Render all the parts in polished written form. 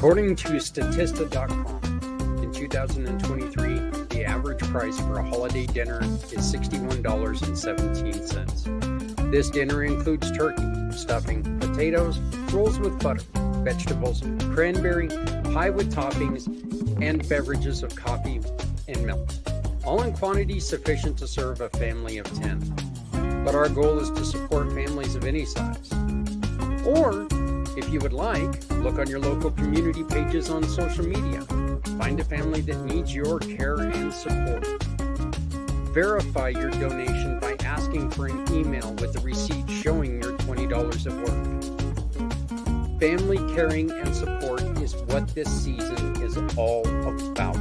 According to Statista.com, in 2023, the average price for a holiday dinner is $61.17. This dinner includes turkey, stuffing, potatoes, rolls with butter, vegetables, cranberry, pie with toppings, and beverages of coffee and milk, all in quantity sufficient to serve a family of 10. But our goal is to support families of any size. Or, if you would like, look on your local community pages on social media. Find a family that needs your care and support. Verify your donation by asking for an email with a receipt showing your $20 of work. Family caring and support is what this season is all about.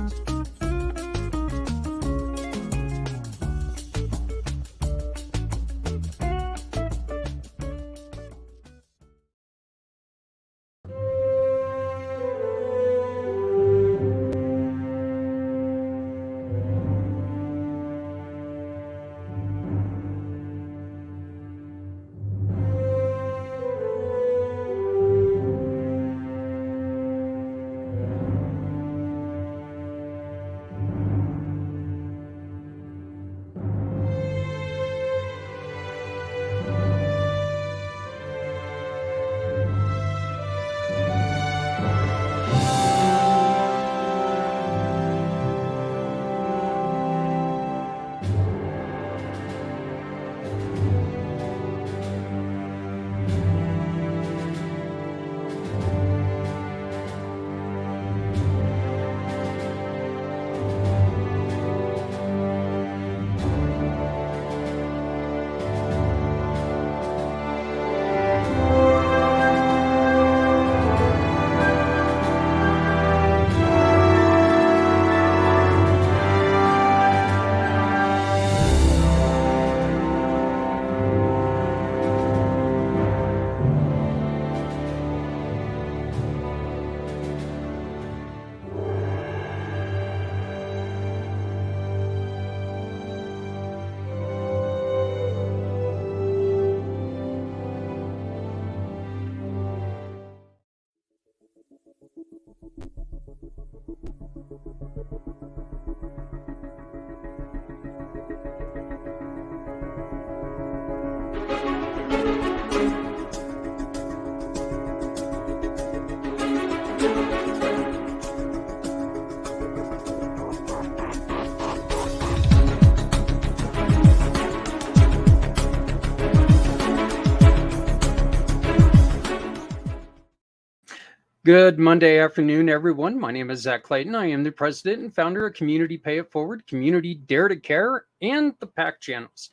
Good Monday afternoon, everyone. My name is Zach Clayton. I am the president and founder of Community Pay It Forward, Community Dare to Care, and the PAC channels.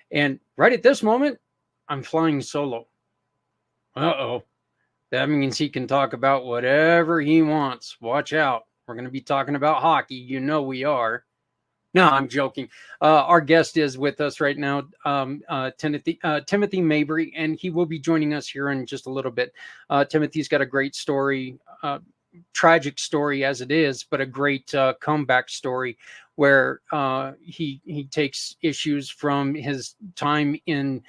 And right at this moment, I'm flying solo. Uh-oh. That means he can talk about whatever he wants. Watch out. We're going to be talking about hockey. You know we are. No, I'm joking. Our guest is with us right now, Timothy Mabry, and he will be joining us here in just a little bit. Timothy's got a great story, tragic story as it is, but a great comeback story where he takes issues from his time in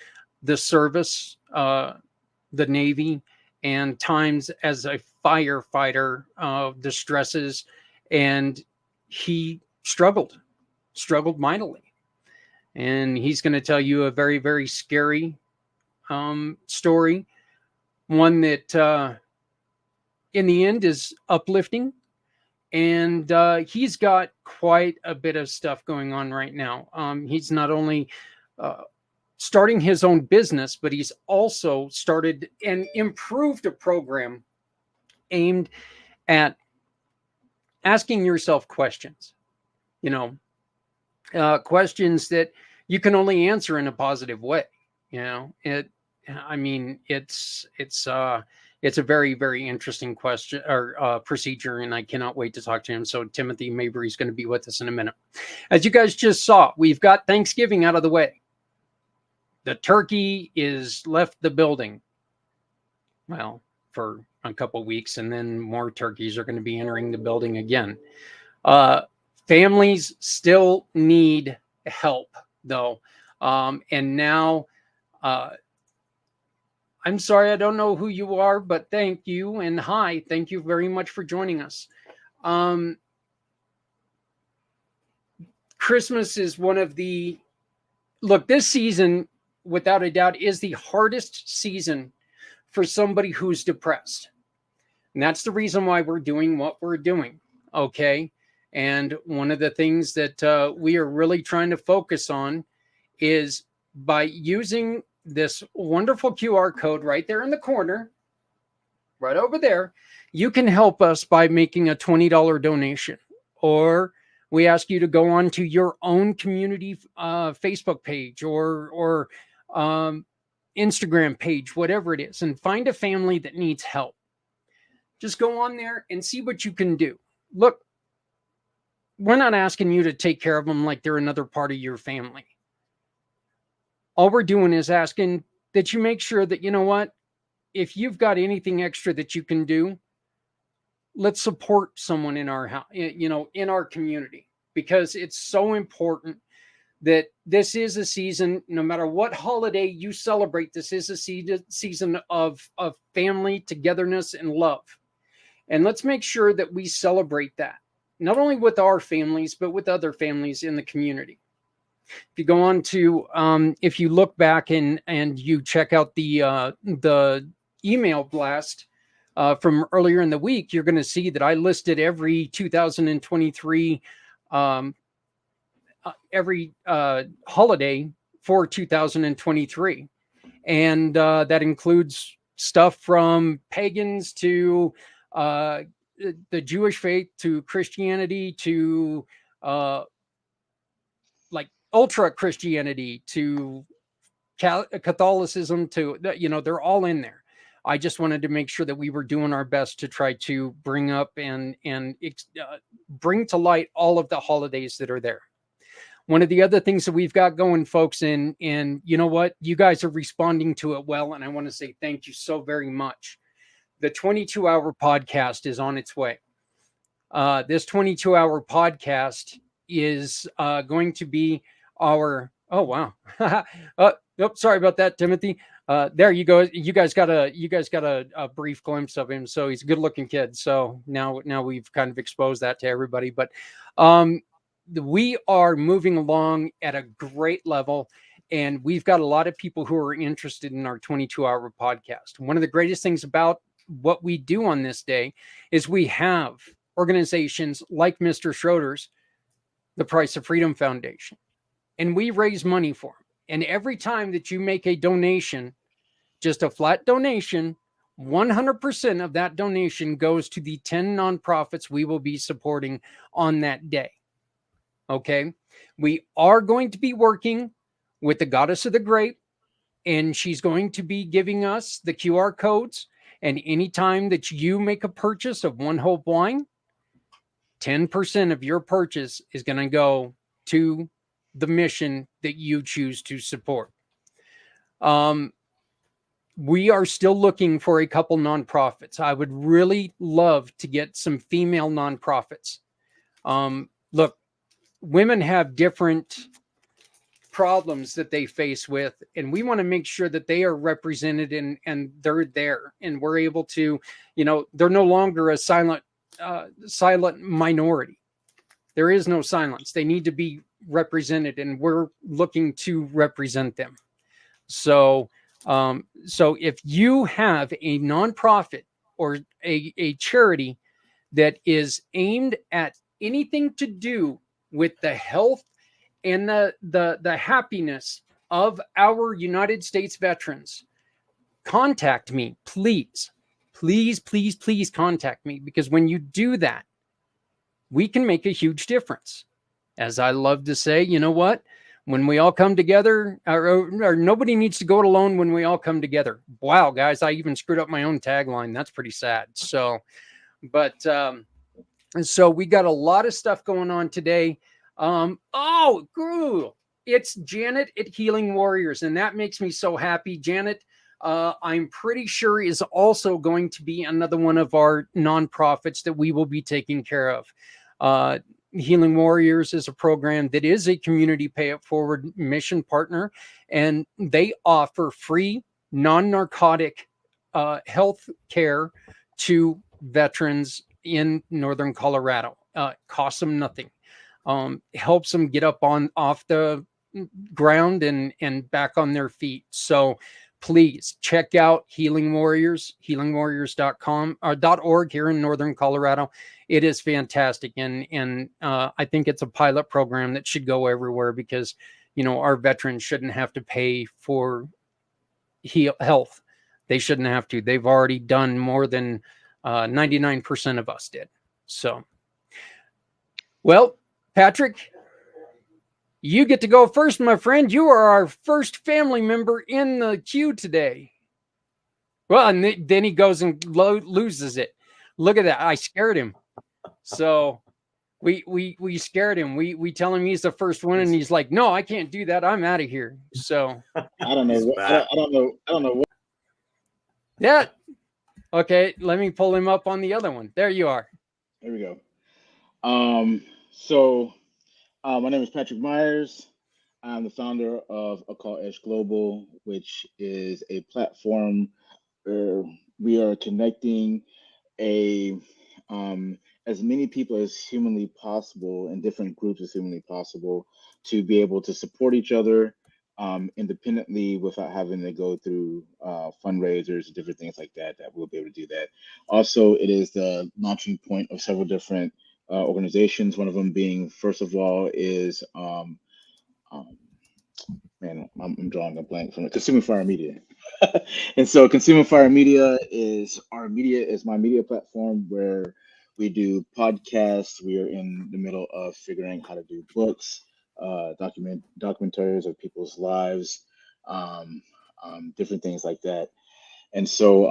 the service, the Navy, and times as a firefighter, the stresses, and he struggled mightily. And he's going to tell you a very, very scary story, one that in the end is uplifting. And he's got quite a bit of stuff going on right now. He's not only starting his own business, but he's also started and improved a program aimed at asking yourself questions, questions that you can only answer in a positive way. It's a very, very interesting question or procedure, and I cannot wait to talk to him. So Timothy Mabry is going to be with us in a minute. As you guys just saw, we've got Thanksgiving out of the way. The turkey is left the building, well, for a couple weeks, and then more turkeys are going to be entering the building again. Families still need help, though. And now I'm sorry, I don't know who you are, but thank you. And hi, thank you very much for joining us. Um, Christmas is one of the, look, this season, without a doubt, is the hardest season for somebody who's depressed. And that's the reason why we're doing what we're doing. Okay. And one of the things that we are really trying to focus on is by using this wonderful QR code right there in the corner, right over there, you can help us by making a $20 donation. Or we ask you to go on to your own community Facebook page or Instagram page, whatever it is, and find a family that needs help. Just go on there and see what you can do. Look, we're not asking you to take care of them like they're another part of your family. All we're doing is asking that you make sure that, you know what, if you've got anything extra that you can do, let's support someone in our house, in our community, because it's so important that this is a season, no matter what holiday you celebrate, this is a season of family togetherness and love. And let's make sure that we celebrate that, not only with our families, but with other families in the community. If you go on to, if you look back and you check out the email blast from earlier in the week, you're going to see that I listed every 2023, every holiday for 2023. And that includes stuff from pagans to the Jewish faith to Christianity to like ultra Christianity to Catholicism to, they're all in there. I just wanted to make sure that we were doing our best to try to bring up and bring to light all of the holidays that are there. One of the other things that we've got going, folks, and you know what? You guys are responding to it well, and I want to say thank you so very much. The 22-hour podcast is on its way. This 22-hour podcast is going to be our, oh, wow. Sorry about that, Timothy. There you go. You guys got a brief glimpse of him. So he's a good looking kid. So now we've kind of exposed that to everybody, but we are moving along at a great level. And we've got a lot of people who are interested in our 22-hour podcast. One of the greatest things about what we do on this day is we have organizations like Mr. Schroeder's, the Price of Freedom Foundation, and we raise money for them. And every time that you make a donation, just a flat donation, 100% of that donation goes to the 10 nonprofits we will be supporting on that day. Okay. We are going to be working with the Goddess of the Grape, and she's going to be giving us the QR codes. And anytime that you make a purchase of One Hope wine, 10% of your purchase is going to go to the mission that you choose to support. We are still looking for a couple nonprofits. I would really love to get some female nonprofits. Look, women have different problems that they face with, and we want to make sure that they are represented and they're there, and we're able to, they're no longer a silent minority. There is no silence. They need to be represented, and we're looking to represent them. So if you have a nonprofit or a charity that is aimed at anything to do with the health and the happiness of our United States veterans, contact me, please. Please contact me, because when you do that, we can make a huge difference. As I love to say, you know what? When we all come together, or nobody needs to go it alone when we all come together. Wow, guys, I even screwed up my own tagline. That's pretty sad. So we got a lot of stuff going on today. It's Janet at Healing Warriors, and that makes me so happy. Janet, I'm pretty sure is also going to be another one of our nonprofits that we will be taking care of. Healing Warriors is a program that is a community pay it forward mission partner, and they offer free non-narcotic health care to veterans in northern Colorado. Costs them nothing. Helps them get up off the ground and back on their feet. So please check out Healing Warriors, healingwarriors.com or .org here in northern Colorado. It is fantastic, and I think it's a pilot program that should go everywhere, because our veterans shouldn't have to pay for health. They shouldn't have to. They've already done more than 99% of us did. So, well, Patrick, you get to go first, my friend. You are our first family member in the queue today. Well, and then he goes and loses it. Look at that. I scared him. So we scared him. We tell him he's the first one, and he's like, "No, I can't do that. I'm out of here." So I don't know. I don't know what. Yeah. Okay, let me pull him up on the other one. There you are. There we go. So my name is Patrick Myers. I'm the founder of Occult Edge Global, which is a platform where we are connecting as many people as humanly possible in different groups as humanly possible to be able to support each other independently without having to go through fundraisers, different things like that we'll be able to do that. Also, it is the launching point of several different organizations. One of them being, first of all, is I'm drawing a blank from it. Consuming Fire Media. And so Consuming Fire Media is my media platform where we do podcasts. We are in the middle of figuring how to do books, documentaries of people's lives, different things like that. And so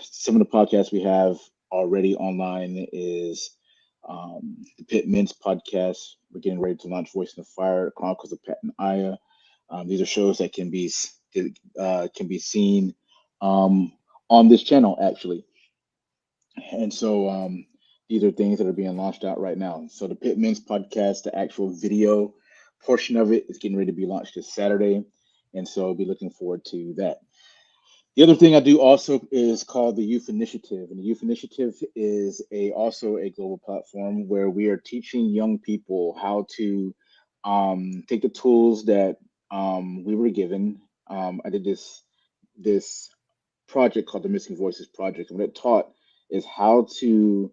some of the podcasts we have already online is the Pit Mints podcast. We're getting ready to launch Voice in the Fire, Chronicles of Pat and Aya. These are shows that can be seen on this channel, actually. And so these are things that are being launched out right now. So the Pit Mints podcast, the actual video portion of it, is getting ready to be launched this Saturday. And so I'll be looking forward to that. The other thing I do also is called the Youth Initiative. And the Youth Initiative is also a global platform where we are teaching young people how to take the tools that we were given. I did this project called the Missing Voices Project. And what it taught is how to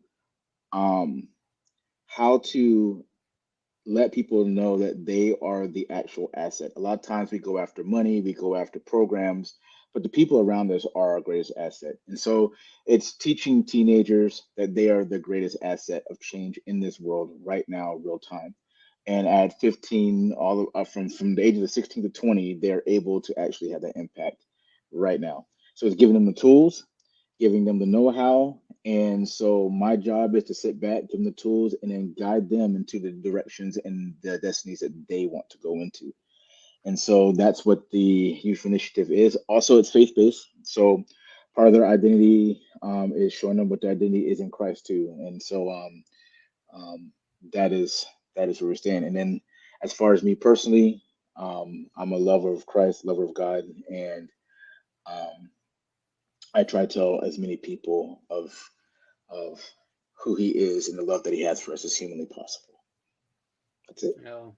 let people know that they are the actual asset. A lot of times we go after money, we go after programs, but the people around us are our greatest asset. And so it's teaching teenagers that they are the greatest asset of change in this world right now, real time. And at 15, from the ages of 16 to 20, they're able to actually have that impact right now. So it's giving them the tools, giving them the know-how. And so my job is to sit back, give them the tools, and then guide them into the directions and the destinies that they want to go into. And so that's what the Youth Initiative is. Also, it's faith-based. So part of their identity is showing them what their identity is in Christ too. And so that is where we stand. And then as far as me personally, I'm a lover of Christ, lover of God, and I try to tell as many people of who he is and the love that he has for us as humanly possible. That's it. Oh,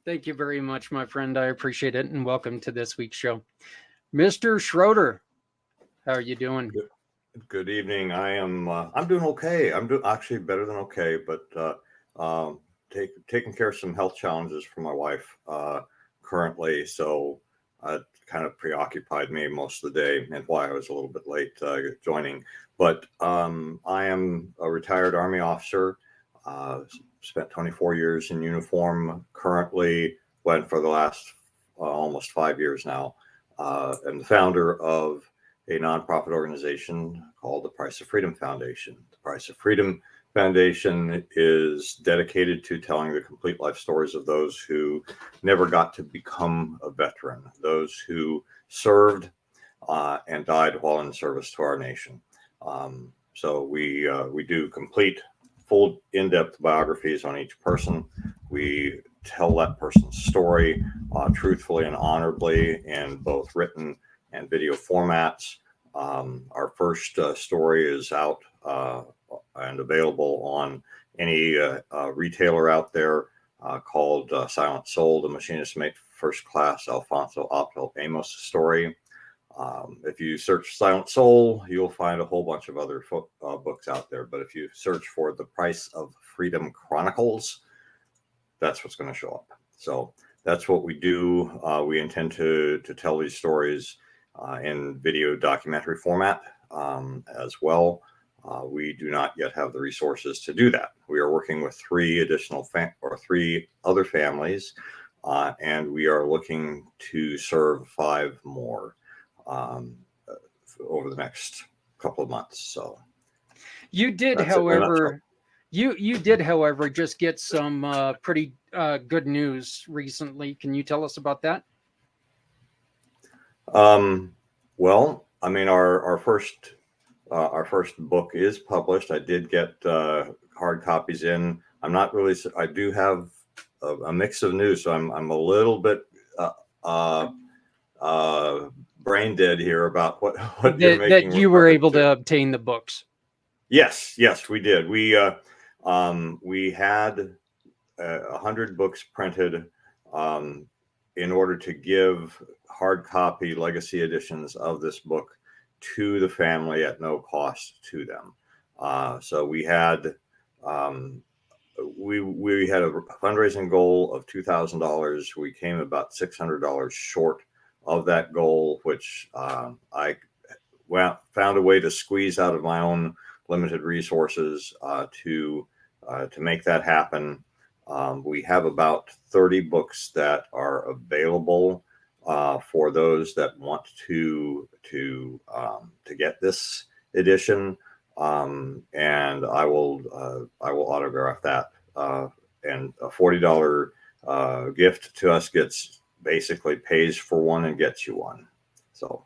thank you very much, my friend. I appreciate it, and welcome to this week's show. Mr. Schroeder, how are you doing? Good evening. I'm doing okay. I'm doing actually better than okay, but taking care of some health challenges for my wife currently. So it kind of preoccupied me most of the day, and why I was a little bit late joining. But I am a retired Army officer. Spent 24 years in uniform. Currently, went for the last almost 5 years now. I'm the founder of a nonprofit organization called the Price of Freedom Foundation. The Price of Freedom Foundation is dedicated to telling the complete life stories of those who never got to become a veteran, those who served and died while in service to our nation. So we do complete, full, in-depth biographies on each person. We tell that person's story truthfully and honorably in both written and video formats. Our first story is out and available on any retailer out there called Silent Soul, The Machinist Mate First Class Alfonso Optel Amos story. If you search Silent Soul, you'll find a whole bunch of other books out there. But if you search for The Price of Freedom Chronicles, that's what's going to show up. So that's what we do. We intend to tell these stories in video documentary format as well. We do not yet have the resources to do that. We are working with three other families, and we are looking to serve 5 more over the next couple of months. So you did, however, you did, however, just get some pretty good news recently. Can you tell us about that? Well, I mean, our first book is published. I did get hard copies in. I'm not really. I do have a mix of news, so I'm a little bit brain dead here about what you're making. That you were able to obtain the books. Yes, we did. We had 100 books printed in order to give hard copy legacy editions of this book to the family at no cost to them. So we had we had a fundraising goal of $2,000. We came about $600 short of that goal, which I found a way to squeeze out of my own limited resources to make that happen. We have about 30 books that are available for those that want to get this edition, and I will autograph that. And a $40 gift to us basically pays for one and gets you one. So.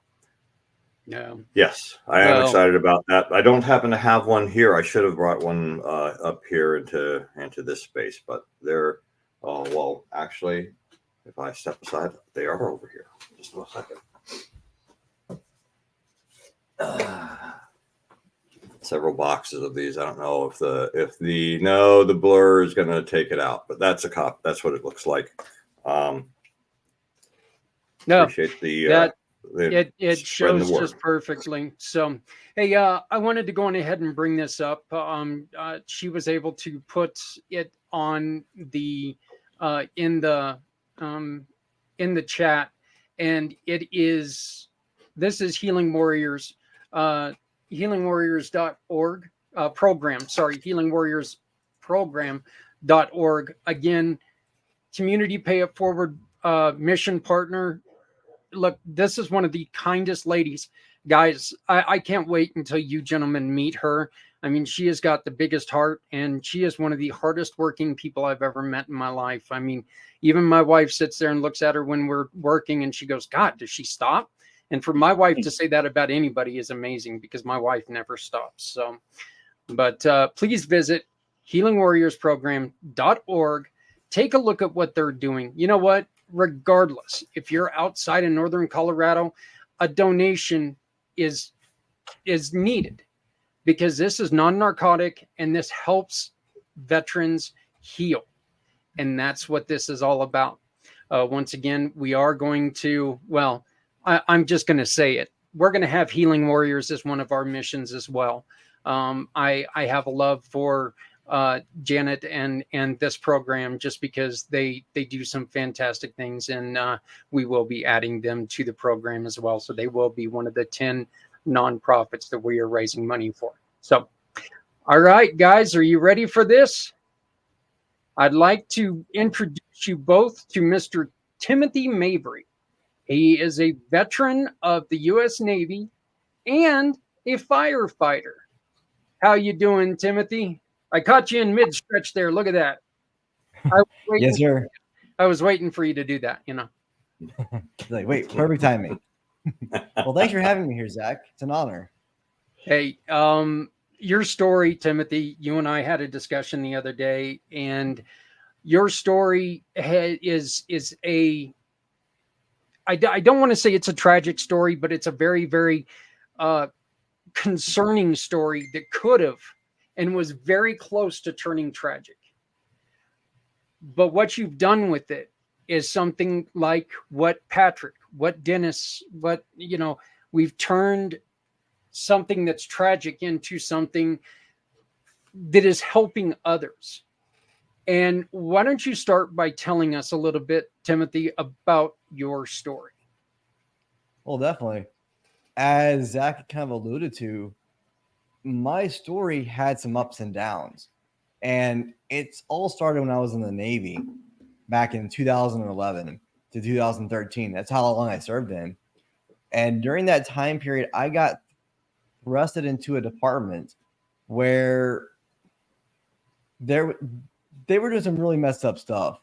Yeah. Yes, I am excited about that. I don't happen to have one here. I should have brought one up here into this space, but they're well, actually, if I step aside, they are over here. Just a second. Several boxes of these. I don't know if the blur is going to take it out, but that's a cop. That's what it looks like. No, appreciate the. It shows just perfectly. So, hey, I wanted to go on ahead and bring this up. She was able to put it on the in the chat, and this is Healing Warriors, healingwarriors.org program. Sorry, healingwarriorsprogram.org. Again, community pay it forward mission partner. Look, this is one of the kindest ladies. Guys, I can't wait until you gentlemen meet her. I mean, she has got the biggest heart, and she is one of the hardest working people I've ever met in my life. I mean, even my wife sits there and looks at her when we're working, and she goes, God, does she stop? And for my wife to say that about anybody is amazing, because my wife never stops. So, but please visit healingwarriorsprogram.org. Take a look at what they're doing. You know what? Regardless, if you're outside of northern Colorado, a donation is needed, because this is non-narcotic and this helps veterans heal. And that's what this is all about. Once again, we are going to, well, I'm just going to say it. We're going to have Healing Warriors as one of our missions as well. I have a love for Janet and this program, just because they do some fantastic things, and we will be adding them to the program as well. So they will be one of the 10 nonprofits that we are raising money for. So, all right, guys, are you ready for this? I'd like to introduce you both to Mr. Timothy Mabry. He is a veteran of the U.S. Navy and a firefighter. How you doing, Timothy? I caught you in mid-stretch there. Look at that. Yes, sir. I was waiting for you to do that, you know. Like, wait, perfect timing. Well, thanks for having me here, Zach. It's an honor. Hey, your story, Timothy, you and I had a discussion the other day, and your story is I don't want to say it's a tragic story, but it's a very, very concerning story that could have and was very close to turning tragic. But what you've done with it is something like what Patrick, what Dennis, what, we've turned something that's tragic into something that is helping others. And why don't you start by telling us a little bit, Timothy, about your story? Well, definitely. As Zach kind of alluded to, my story had some ups and downs. And it's all started when I was in the Navy back in 2011 to 2013. That's how long I served in. And during that time period, I got thrusted into a department where they were doing some really messed up stuff.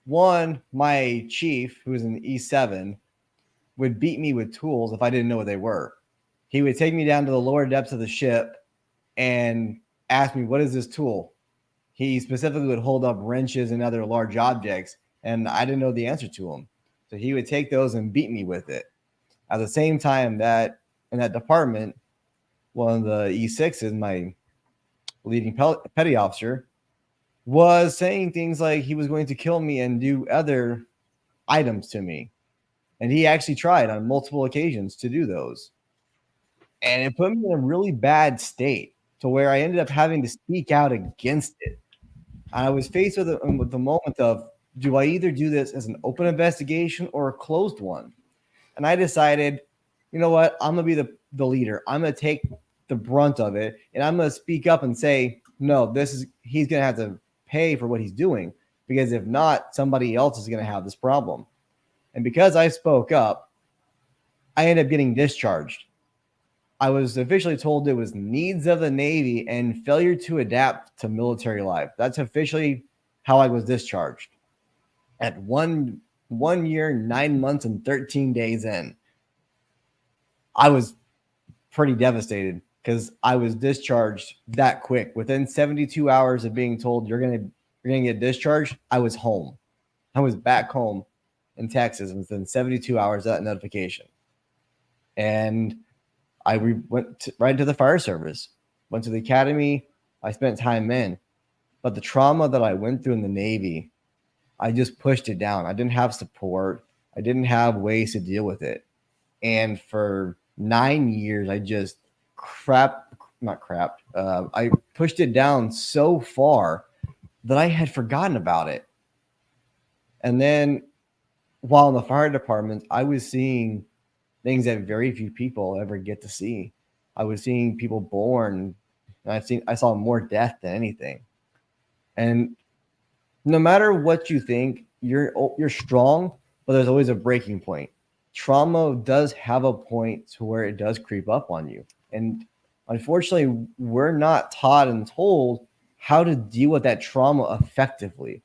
One, my chief, who was in E7, would beat me with tools if I didn't know what they were. He would take me down to the lower depths of the ship and ask me, what is this tool? He specifically would hold up wrenches and other large objects, and I didn't know the answer to them. So he would take those and beat me with it. At the same time, that in that department, one of the E6s, my leading petty officer, was saying things like he was going to kill me and do other items to me. And he actually tried on multiple occasions to do those. And it put me in a really bad state to where I ended up having to speak out against it. I was faced with the moment of, do I either do this as an open investigation or a closed one? And I decided, you know what? I'm going to be the leader. I'm going to take the brunt of it, and I'm going to speak up and say, no, he's going to have to pay for what he's doing, because if not, somebody else is going to have this problem. And because I spoke up, I ended up getting discharged. I was officially told it was needs of the Navy and failure to adapt to military life. That's officially how I was discharged. At 1 year, 9 months, and 13 days in, I was pretty devastated because I was discharged that quick. Within 72 hours of being told you're gonna get discharged, I was home. I was back home in Texas within 72 hours of that notification. And I went right into the fire service, went to the academy. I spent time in, but the trauma that I went through in the Navy, I just pushed it down. I didn't have support. I didn't have ways to deal with it. And for 9 years, I just I pushed it down so far that I had forgotten about it. And then while in the fire department, I was seeing things that very few people ever get to see. I was seeing people born, and I saw more death than anything. And no matter what you think, you're strong, but there's always a breaking point. Trauma does have a point to where it does creep up on you. And unfortunately, we're not taught and told how to deal with that trauma effectively.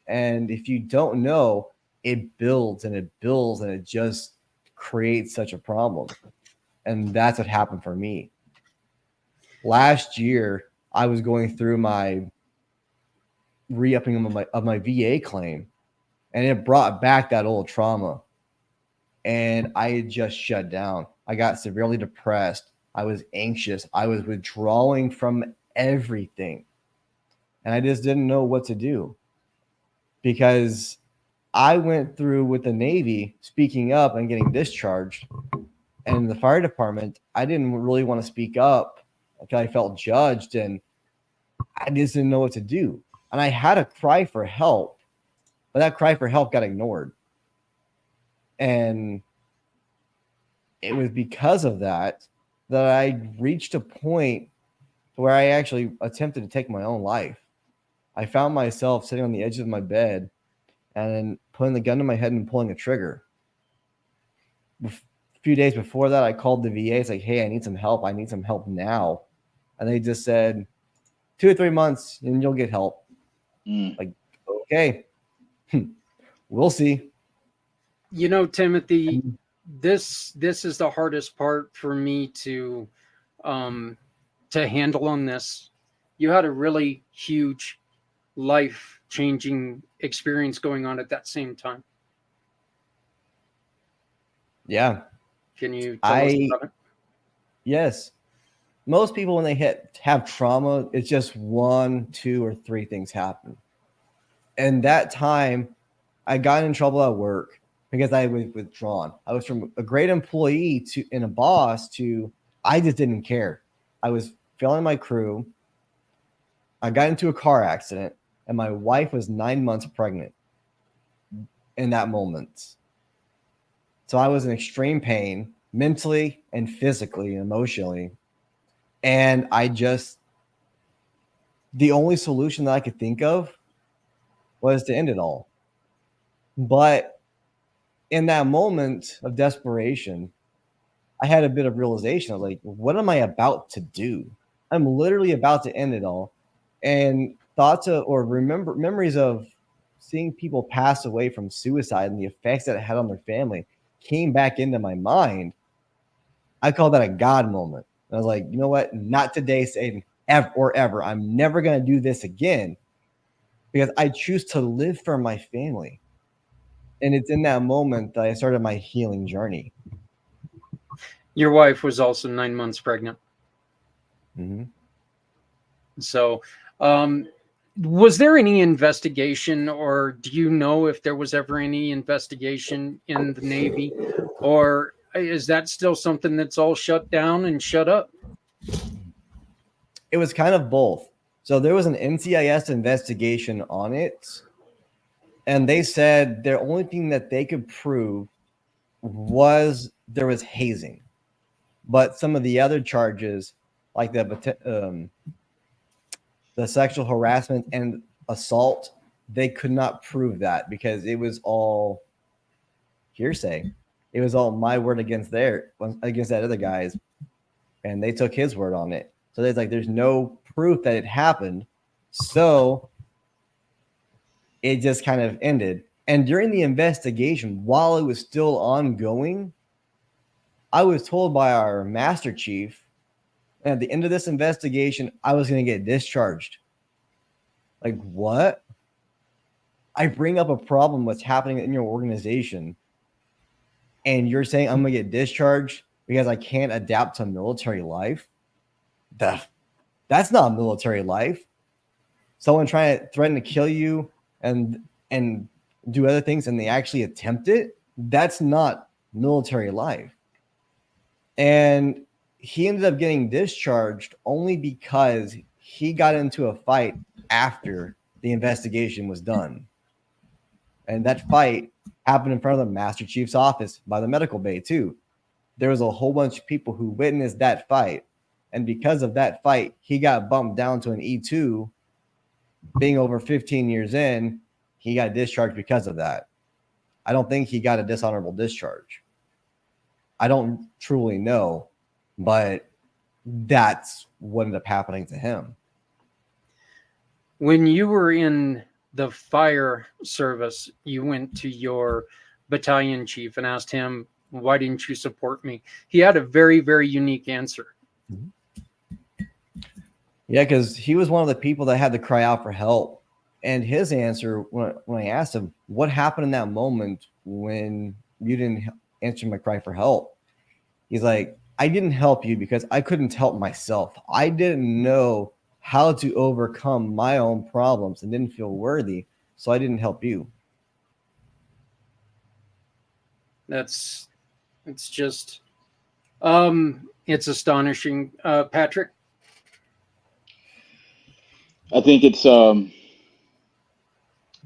And if you don't know, it builds and it builds and it just creates such a problem. And that's what happened for me. Last year, I was going through my re-upping of my VA claim, and it brought back that old trauma. And I had just shut down. I got severely depressed. I was anxious. I was withdrawing from everything. And I just didn't know what to do, because I went through with the Navy speaking up and getting discharged. And in the fire department, I didn't really want to speak up because I felt judged and I just didn't know what to do. And I had a cry for help, but that cry for help got ignored. And it was because of that I reached a point where I actually attempted to take my own life. I found myself sitting on the edge of my bed and then putting the gun to my head and pulling a trigger. A few days before that, I called the VA. It's like, hey, I need some help. I need some help now. And they just said, 2 or 3 months and you'll get help. Like, okay, we'll see. You know, Timothy, this is the hardest part for me to handle on this. You had a really huge life-changing experience going on at that same time. Yeah. Can you tell us about it? Yes. Most people, when they have trauma, it's just 1, 2, or 3 things happen. And that time, I got in trouble at work because I was withdrawn. I was from a great employee to and a boss to I just didn't care. I was failing my crew. I got into a car accident, and my wife was 9 months pregnant in that moment. So I was in extreme pain, mentally and physically and emotionally. And the only solution that I could think of was to end it all. But in that moment of desperation, I had a bit of realization of like, what am I about to do? I'm literally about to end it all. And memories of seeing people pass away from suicide and the effects that it had on their family came back into my mind. I call that a God moment. I was like, you know what? Not today, Satan, ever. I'm never going to do this again because I choose to live for my family. And it's in that moment that I started my healing journey. Your wife was also 9 months pregnant. Mm-hmm. So, was there any investigation, or do you know if there was ever any investigation in the Navy, or is that still something that's all shut down and shut up? It was kind of both. So there was an NCIS investigation on it, and they said the only thing that they could prove was there was hazing, but some of the other charges, like the sexual harassment and assault, they could not prove that because it was all hearsay. It was all my word against that other guy's, and they took his word on it. So there's no proof that it happened. So it just kind of ended. And during the investigation, while it was still ongoing, I was told by our master chief at the end of this investigation, I was going to get discharged. Like, what? I bring up a problem what's happening in your organization, and you're saying I'm going to get discharged because I can't adapt to military life? That's not military life. Someone trying to threaten to kill you and do other things, and they actually attempt it. That's not military life. And he ended up getting discharged only because he got into a fight after the investigation was done. And that fight happened in front of the Master Chief's office by the medical bay, too. There was a whole bunch of people who witnessed that fight. And because of that fight, he got bumped down to an E2. Being over 15 years in, he got discharged because of that. I don't think he got a dishonorable discharge. I don't truly know, but that's what ended up happening to him. When you were in the fire service, you went to your battalion chief and asked him, why didn't you support me? He had a very, very unique answer. Yeah, because he was one of the people that had to cry out for help. And his answer, when I asked him, what happened in that moment when you didn't answer my cry for help? He's like, I didn't help you because I couldn't help myself. I didn't know how to overcome my own problems and didn't feel worthy. So I didn't help you. It's just, it's astonishing. Patrick? I think I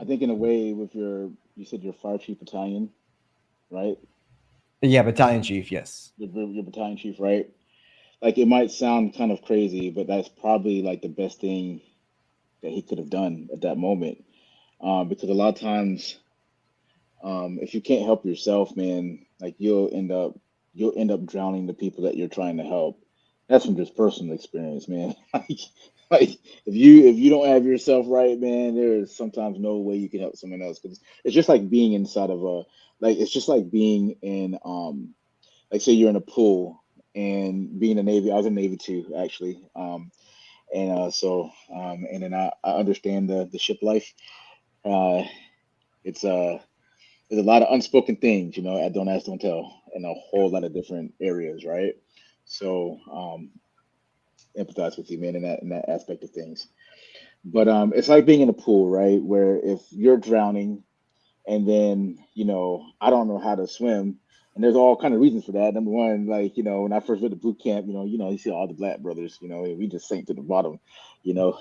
think in a way with you said your fire chief battalion, right? Yeah, battalion chief, yes. Your battalion chief, right? Like it might sound kind of crazy, but that's probably like the best thing that he could have done at that moment. Because a lot of times, if you can't help yourself, man, like you'll end up drowning the people that you're trying to help. That's from just personal experience, man. Like if you don't have yourself right, man, there is sometimes no way you can help someone else because it's just like being inside of a like it's just like being in like say you're in a pool and being a Navy. I was in Navy too, actually. And then I understand the ship life. Uh, it's there's a lot of unspoken things, at Don't Ask, Don't Tell in a whole lot of different areas, right? So empathize with you, man, in that aspect of things. But it's like being in a pool, right? Where if you're drowning and then I don't know how to swim, and there's all kind of reasons for that. Number one, like when I first went to boot camp, you see all the black brothers, and we just sank to the bottom, you know.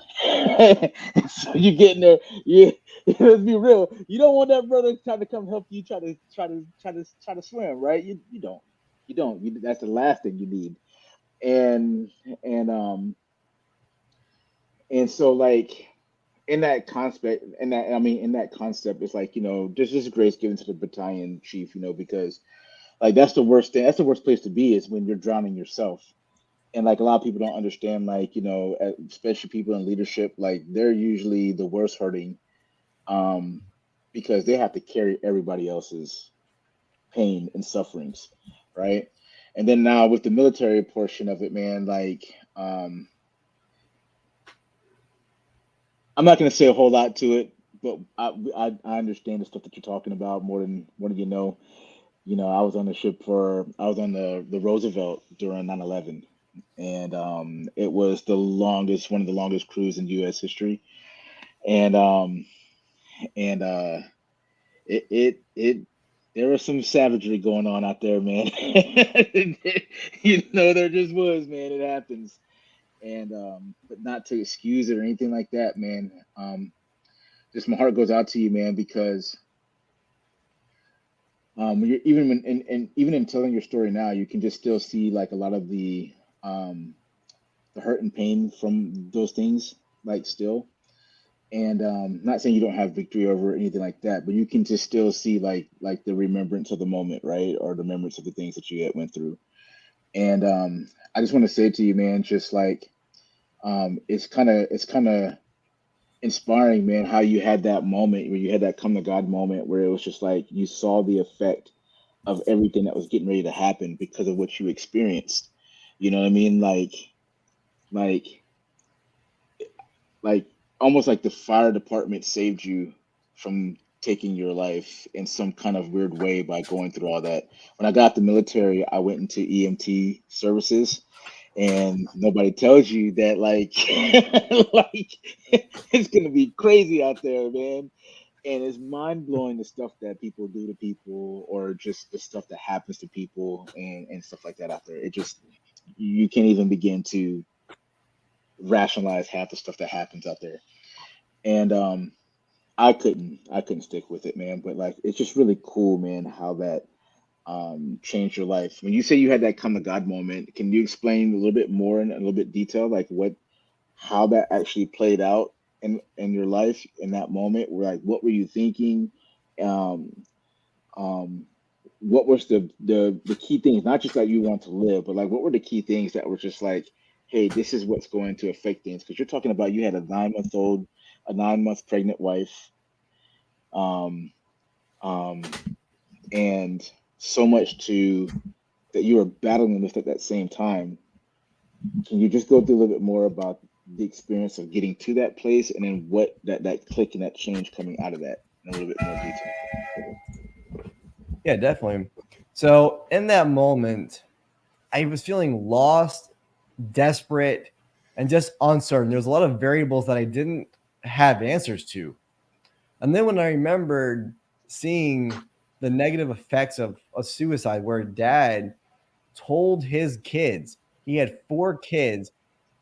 So you get in there, yeah. Let's be real. You don't want that brother trying to come help you try to swim, right? You don't. That's the last thing you need. And and um and so like in that concept, it's like there's just grace given to the battalion chief, because like that's the worst thing. That's the worst place to be is when you're drowning yourself. And like a lot of people don't understand, like especially people in leadership, like they're usually the worst hurting, um, because they have to carry everybody else's pain and sufferings, right? And then now with the military portion of it, man, like I'm not going to say a whole lot to it, but I understand the stuff that you're talking about more than you know. I was on the Roosevelt during 9/11, and it was one of the longest cruise in U.S. history, and it there was some savagery going on out there, man. There just was, man. It happens, and but not to excuse it or anything like that, man. Just my heart goes out to you, man, because even in telling your story now, you can just still see like a lot of um, the hurt and pain from those things, like still. And not saying you don't have victory over anything like that, but you can just still see like the remembrance of the moment, right, or the remembrance of the things that you had went through. And I just want to say to you, man, just like it's kind of inspiring, man, how you had that moment where you had that come to God moment where it was just like you saw the effect of everything that was getting ready to happen because of what you experienced. You know what I mean? Like, like almost like the fire department saved you from taking your life in some kind of weird way by going through all that. When I got out the military, I went into EMT services, and nobody tells you that like like it's gonna be crazy out there, man. And it's mind blowing the stuff that people do to people, or just the stuff that happens to people, and stuff like that out there. It just you can't even begin to rationalize half the stuff that happens out there. And I couldn't stick with it, man. But like it's just really cool, man, how that changed your life. When you say you had that come to God moment, can you explain a little bit more in a little bit detail, like how that actually played out in your life in that moment? Where like what were you thinking? Um, um, what was the key things? Not just that you want to live, but like what were the key things that were just like, hey, this is what's going to affect things? Because you're talking about you had a 9-month pregnant wife, um, um, and so much to that you were battling with at that same time. Can you just go through a little bit more about the experience of getting to that place, and then what that click and that change coming out of that in a little bit more detail? Yeah, definitely. So in that moment, I was feeling lost, desperate, and just uncertain. There was a lot of variables that I didn't have answers to. And then when I remembered seeing the negative effects of a suicide, where dad told his kids, he had 4 kids,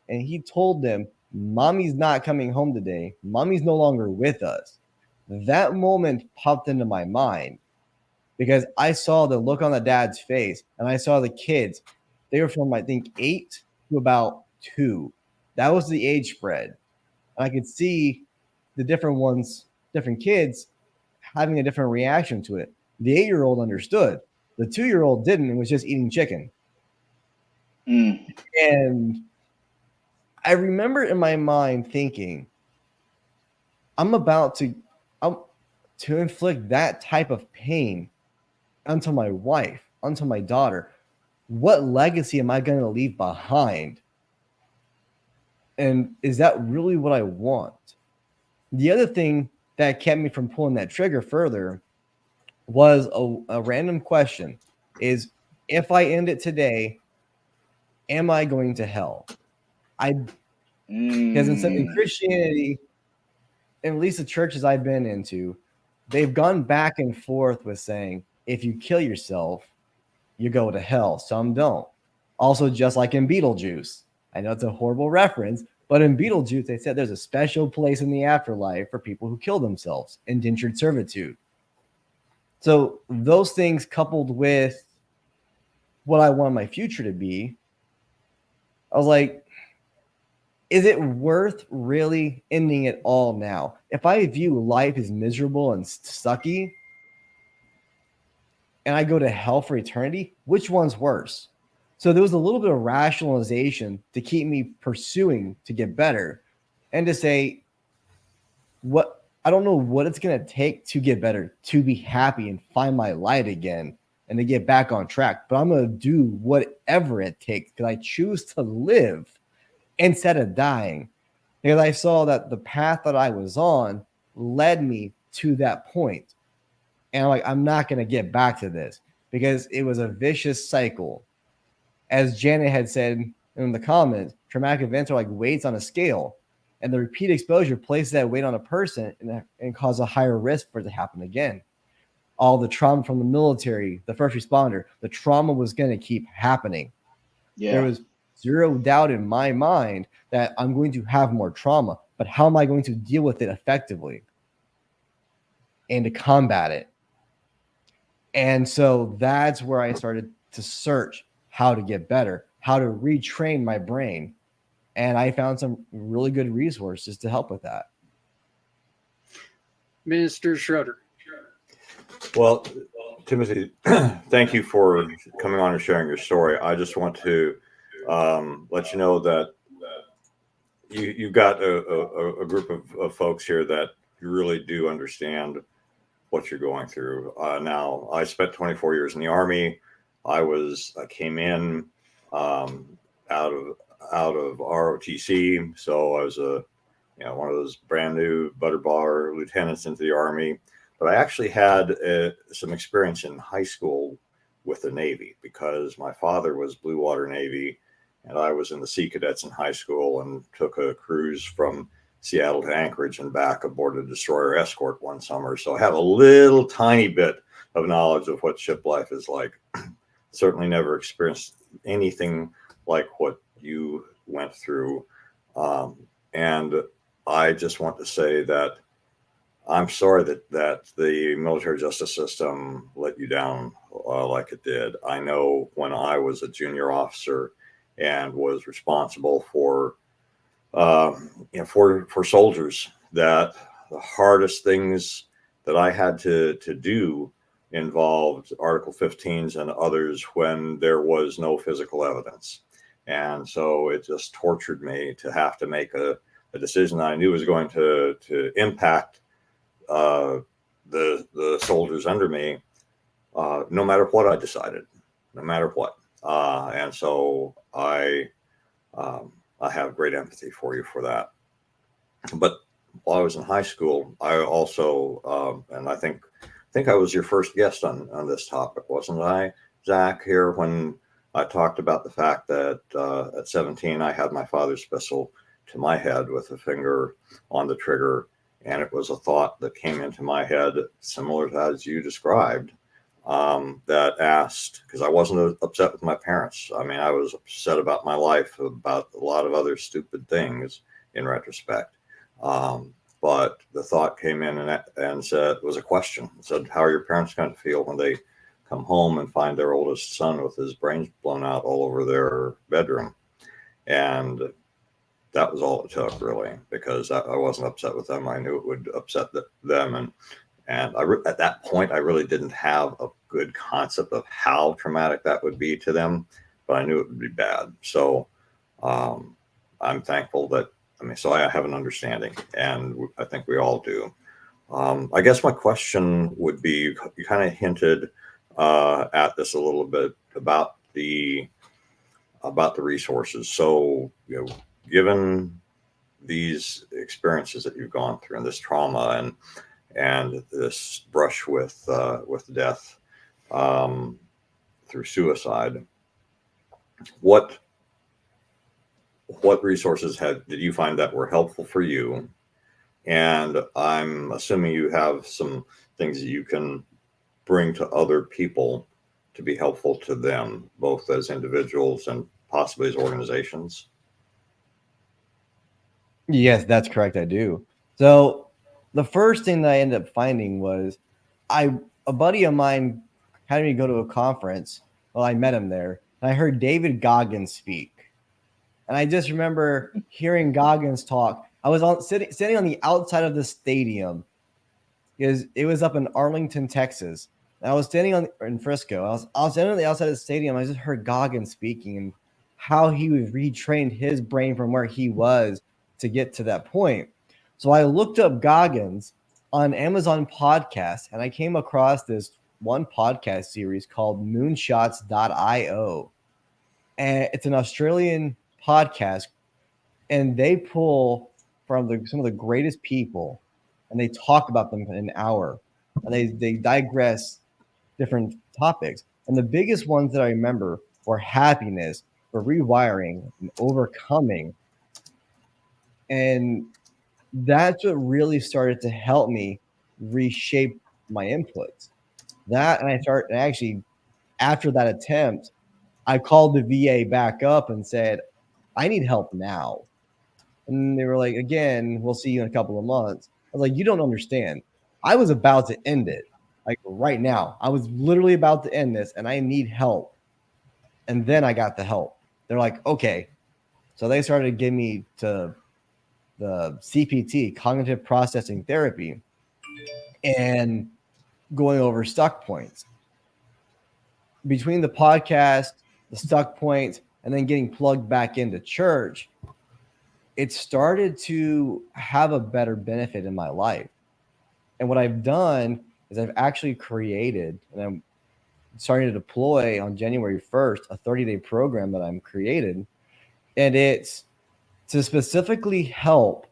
and he told them, Mommy's not coming home today. Mommy's no longer with us. That moment popped into my mind because I saw the look on the dad's face and I saw the kids. They were from, I think, 8 to about 2. That was the age spread. And I could see the different kids having a different reaction to it. The 8-year-old understood. The 2-year-old didn't and was just eating chicken. Mm, And I remember in my mind thinking, I'm about to I'm, to inflict that type of pain onto my wife, onto my daughter. What legacy am I going to leave behind? And is that really what I want? The other thing that kept me from pulling that trigger further was a random question: is if I end it today, am I going to hell? Because in Christianity, at least the churches I've been into, they've gone back and forth with saying if you kill yourself, you go to hell. Some don't. Also, just like in Beetlejuice, I know it's a horrible reference, but in Beetlejuice, they said there's a special place in the afterlife for people who kill themselves, indentured servitude. So those things coupled with what I want my future to be, I was like, is it worth really ending it all now? If I view life as miserable and sucky, and I go to hell for eternity, which one's worse? So there was a little bit of rationalization to keep me pursuing to get better and to say, what I don't know what it's going to take to get better, to be happy and find my light again and to get back on track. But I'm going to do whatever it takes because I choose to live instead of dying. Because I saw that the path that I was on led me to that point. And I'm like, I'm not going to get back to this because it was a vicious cycle. As Janet had said in the comments, traumatic events are like weights on a scale. And the repeat exposure places that weight on a person and cause a higher risk for it to happen again. All the trauma from the military, the first responder, the trauma was going to keep happening. Yeah. There was zero doubt in my mind that I'm going to have more trauma, but how am I going to deal with it effectively and to combat it? And so that's where I started to search how to get better, how to retrain my brain. And I found some really good resources to help with that. Mr. Schroeder. Well, Timothy, thank you for coming on and sharing your story. I just want to let you know that you've got a group of folks here that really do understand what you're going through. Now, I spent 24 years in the Army. I came in out of ROTC, so I was one of those brand new butter bar lieutenants into the Army. But I actually had some experience in high school with the Navy because my father was Blue Water Navy, and I was in the Sea Cadets in high school and took a cruise from Seattle to Anchorage and back aboard a destroyer escort one summer. So I have a little tiny bit of knowledge of what ship life is like. Certainly never experienced anything like what you went through. And I just want to say that I'm sorry that the military justice system let you down like it did. I know when I was a junior officer and was responsible for soldiers, that the hardest things that I had to do involved Article 15s and others when there was no physical evidence. And so it just tortured me to have to make a decision that I knew was going to impact the soldiers under me, no matter what I decided, no matter what. And so I have great empathy for you for that. But while I was in high school, I also, and I think I was your first guest on this topic, wasn't I, Zach, here when I talked about the fact that at 17, I had my father's pistol to my head with a finger on the trigger. And it was a thought that came into my head, similar to as you described, that asked, because I wasn't upset with my parents. I mean, I was upset about my life, about a lot of other stupid things in retrospect. But the thought came in and said, it was a question. It said, how are your parents going to feel when they come home and find their oldest son with his brains blown out all over their bedroom? And that was all it took, really, because I wasn't upset with them. I knew it would upset them. And at that point, I really didn't have a good concept of how traumatic that would be to them, but I knew it would be bad. So I'm thankful that, so I have an understanding, and I think we all do. I guess my question would be, you kind of hinted at this a little bit about the resources. So, given these experiences that you've gone through and this trauma and this brush with death through suicide. What resources did you find that were helpful for you? And I'm assuming you have some things that you can bring to other people to be helpful to them, both as individuals and possibly as organizations. Yes, that's correct. I do. So the first thing that I ended up finding was a buddy of mine had me go to a conference. Well, I met him there, and I heard David Goggins speak. And I just remember hearing Goggins talk. I was sitting on the outside of the stadium because it was up in Arlington, Texas. And I was standing in Frisco. I was standing on the outside of the stadium. I just heard Goggins speaking and how he was retrained his brain from where he was to get to that point. So I looked up Goggins on Amazon Podcast, and I came across this one podcast series called Moonshots.io. And it's an Australian podcast, and they pull from some of the greatest people, and they talk about them in an hour, and they digress different topics. And the biggest ones that I remember were happiness, for rewiring, and overcoming. And that's what really started to help me reshape my inputs. That, and actually, after that attempt, I called the VA back up and said, I need help now. And they were like, again, we'll see you in a couple of months. I was like, you don't understand. I was about to end it. Like right now, I was literally about to end this and I need help. And then I got the help. They're like, okay. So they started to give me to the CPT, cognitive processing therapy, and going over stuck points. Between the podcast, the stuck points, and then getting plugged back into church, it started to have a better benefit in my life. And what I've done is I've actually created, and I'm starting to deploy on January 1st, a 30-day program that I'm created. And it's to specifically help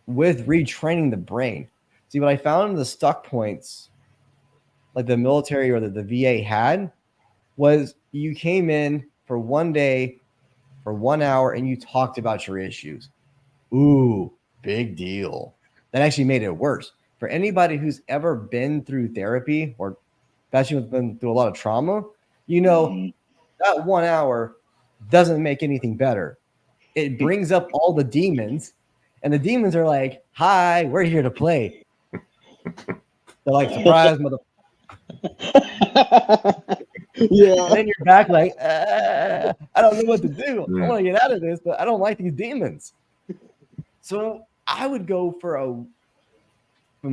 with retraining the brain. See, what I found in the stuck points, like the military or the VA had, was you came in for one day, for 1 hour, and you talked about your issues. Ooh, big deal. That actually made it worse. For anybody who's ever been through therapy, or especially who's been through a lot of trauma, you know, that 1 hour doesn't make anything better. It brings up all the demons, and the demons are like, hi, we're here to play. They're like, surprise, mother. Yeah. And then you're back like, I don't know what to do. I want to get out of this, but I don't like these demons. So I would go from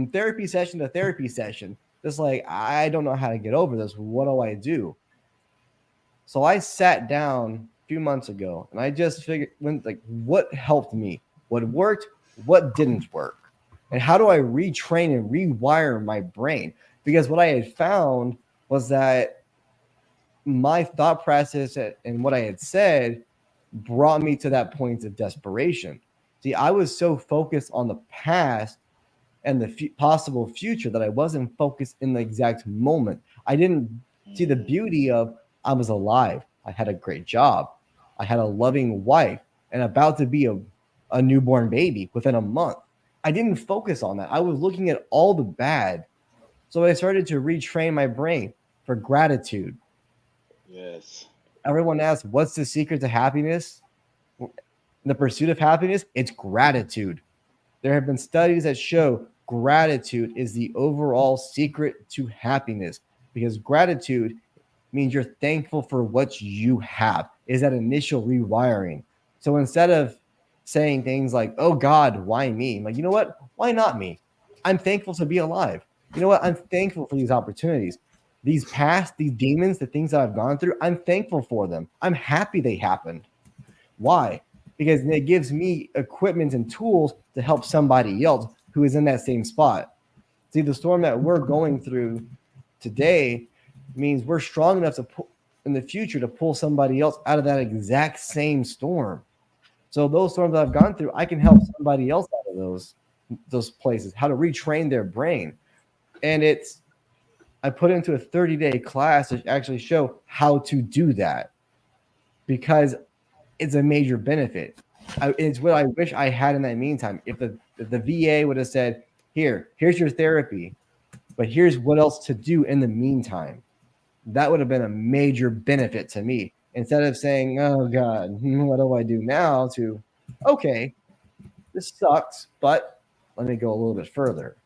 therapy session to therapy session, just like, I don't know how to get over this. What do I do? So I sat down a few months ago and I just figured, what helped me? What worked? What didn't work? And how do I retrain and rewire my brain? Because what I had found was that my thought process and what I had said brought me to that point of desperation. See, I was so focused on the past and the possible future that I wasn't focused in the exact moment. I didn't see the beauty of I was alive. I had a great job. I had a loving wife and about to be a newborn baby within a month. I didn't focus on that. I was looking at all the bad. So I started to retrain my brain for gratitude. Yes. Everyone asks, what's the secret to happiness? The pursuit of happiness, it's gratitude. There have been studies that show gratitude is the overall secret to happiness, because gratitude means you're thankful for what you have, is that initial rewiring. So instead of saying things like, oh God, why me? I'm like, you know what? Why not me? I'm thankful to be alive. You know what? I'm thankful for these opportunities. These demons, the things that I've gone through, I'm thankful for them. I'm happy they happened. Why? Because it gives me equipment and tools to help somebody else who is in that same spot. See, the storm that we're going through today means we're strong enough to in the future to pull somebody else out of that exact same storm. So those storms that I've gone through, I can help somebody else out of those places, how to retrain their brain. And I put into a 30-day class to actually show how to do that, because it's a major benefit. It's what I wish I had in that meantime. If the VA would have said, here's your therapy, but here's what else to do in the meantime, that would have been a major benefit to me. Instead of saying, oh God, what do I do now, to, okay, this sucks, but let me go a little bit further.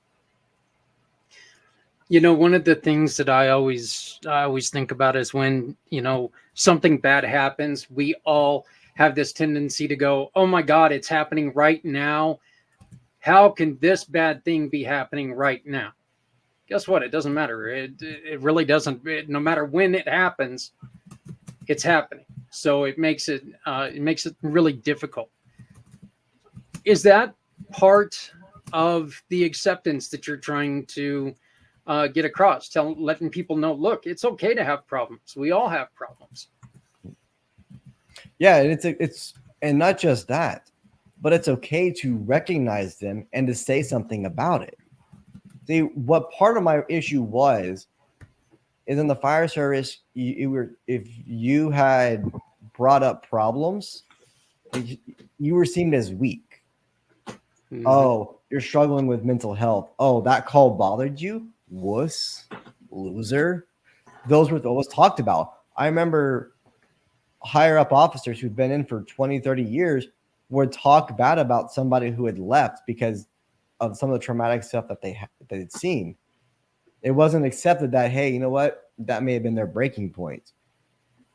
You know, one of the things that I always think about is when, you know, something bad happens, we all have this tendency to go, oh my God, it's happening right now. How can this bad thing be happening right now? Guess what? It doesn't matter. It really doesn't. No matter when it happens, it's happening. So it makes it really difficult. Is that part of the acceptance that you're trying to get across, letting people know, look, it's okay to have problems. We all have problems. Yeah, it's and not just that, but it's okay to recognize them and to say something about it. See, what part of my issue is in the fire service, if you had brought up problems, you were seen as weak. Mm-hmm. Oh, you're struggling with mental health. Oh, that call bothered you? Wuss, loser. Those were always talked about. I remember higher up officers who'd been in for 20, 30 years would talk bad about somebody who had left because of some of the traumatic stuff that they'd seen. It wasn't accepted that, hey, you know what? That may have been their breaking point.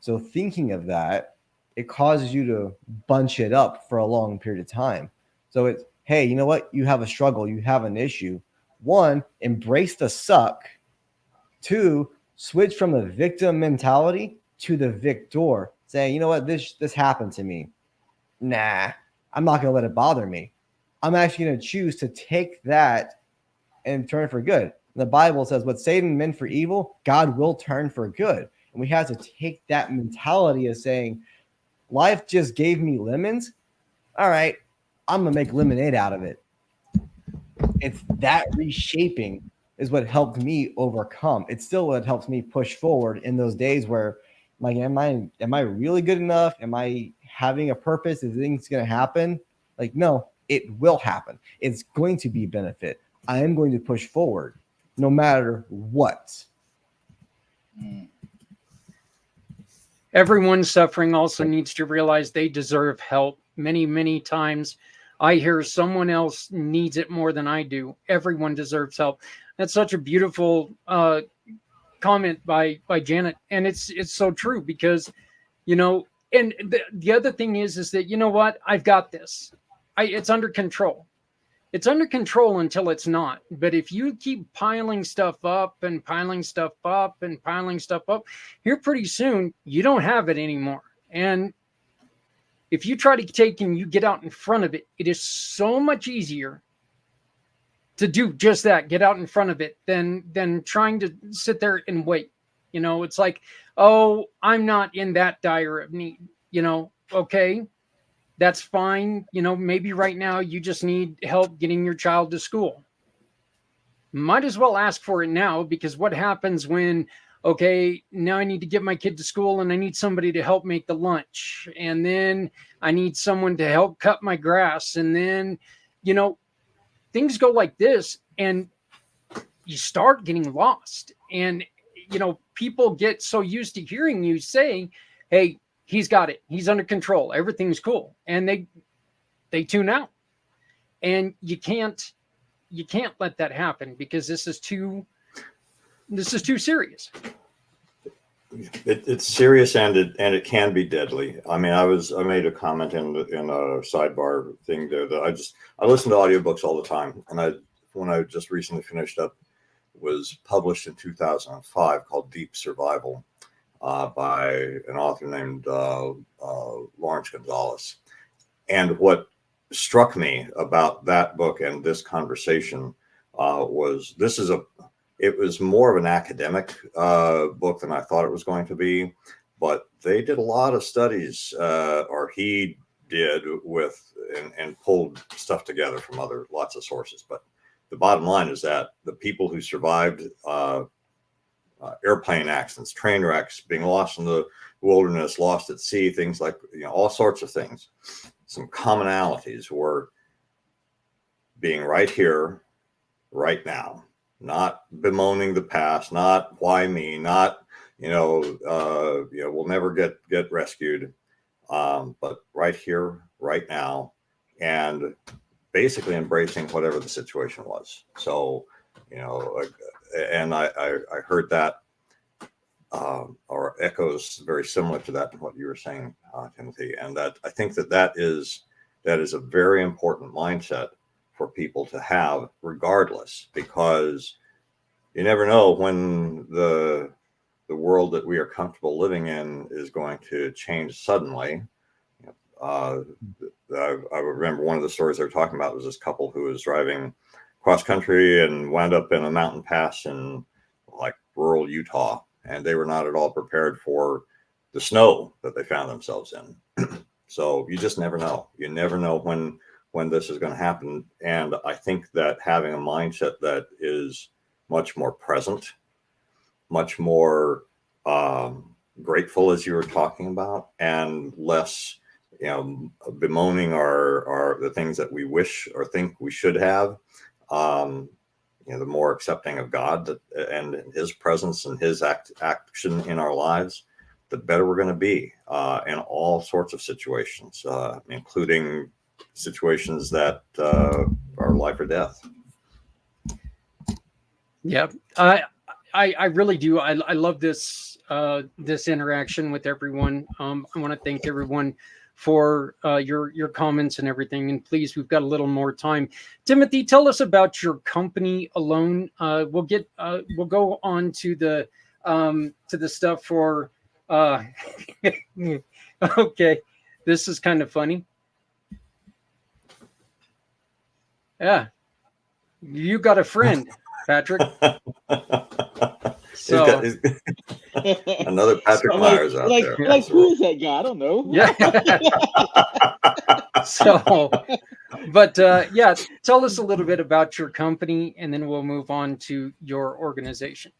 So thinking of that, it causes you to bunch it up for a long period of time. So it's, hey, you know what? You have a struggle. You have an issue. One, embrace the suck. Two, switch from the victim mentality to the victor, saying, you know what? This happened to me. Nah, I'm not going to let it bother me. I'm actually going to choose to take that and turn it for good. The Bible says what Satan meant for evil, God will turn for good. And we have to take that mentality of saying, life just gave me lemons. All right, I'm going to make lemonade out of it. It's that reshaping is what helped me overcome. It's still what helps me push forward in those days where, like, am I really good enough? Am I having a purpose? Is things going to happen? Like, no, it will happen. It's going to be benefit. I am going to push forward no matter what. Everyone suffering also needs to realize they deserve help. Many, many times I hear someone else needs it more than I do. Everyone deserves help. That's such a beautiful comment by Janet. And it's so true because, you know, and the other thing is that, you know what? I've got this. It's under control. It's under control until it's not. But if you keep piling stuff up and piling stuff up and piling stuff up, here pretty soon you don't have it anymore. And if you try to take and you get out in front of it, it is so much easier to do just that, get out in front of it, than trying to sit there and wait. You know, it's like, oh, I'm not in that dire of need. You know, okay, that's fine. You know, maybe right now you just need help getting your child to school. Might as well ask for it now, because what happens when, okay, now I need to get my kid to school and I need somebody to help make the lunch. And then I need someone to help cut my grass. And then, you know, things go like this and you start getting lost. And, you know, people get so used to hearing you say, hey, he's got it. He's under control. Everything's cool. And they tune out. And you can't let that happen, because this is too serious. It's serious, and it can be deadly. I mean, I made a comment in a sidebar thing there that I listen to audiobooks all the time, and when I just recently finished up was published in 2005 called Deep Survival by an author named Lawrence Gonzalez. And what struck me about that book and this conversation was it was more of an academic book than I thought it was going to be, but they did a lot of studies, or he did, with and pulled stuff together from lots of sources. But the bottom line is that the people who survived airplane accidents, train wrecks, being lost in the wilderness, lost at sea, things like, all sorts of things. Some commonalities were being right here, right now, not bemoaning the past, not why me, not, we'll never get rescued, but right here, right now, and basically embracing whatever the situation was. So, and I heard that, or echoes very similar to that in what you were saying, Timothy, and that I think that is a very important mindset for people to have, regardless, because you never know when the world that we are comfortable living in is going to change suddenly. I remember one of the stories they were talking about was this couple who was driving cross country and wound up in a mountain pass in like rural Utah, and they were not at all prepared for the snow that they found themselves in. So you just never know. You never know when this is going to happen. And I think that having a mindset that is much more present, much more grateful, as you were talking about, and less, bemoaning our the things that we wish or think we should have. The more accepting of God and His presence and His action in our lives, the better we're going to be in all sorts of situations, including situations that are life or death. Yeah, I really do. I love this this interaction with everyone. I want to thank everyone for your comments and everything. And please, we've got a little more time. Timothy, tell us about your company alone. We'll go on to the stuff for. Okay, this is kind of funny. Yeah, you got a friend, Patrick. So another Patrick Myers out there. Like, who is that guy? I don't know. Yeah. So, but yeah, tell us a little bit about your company, and then we'll move on to your organization.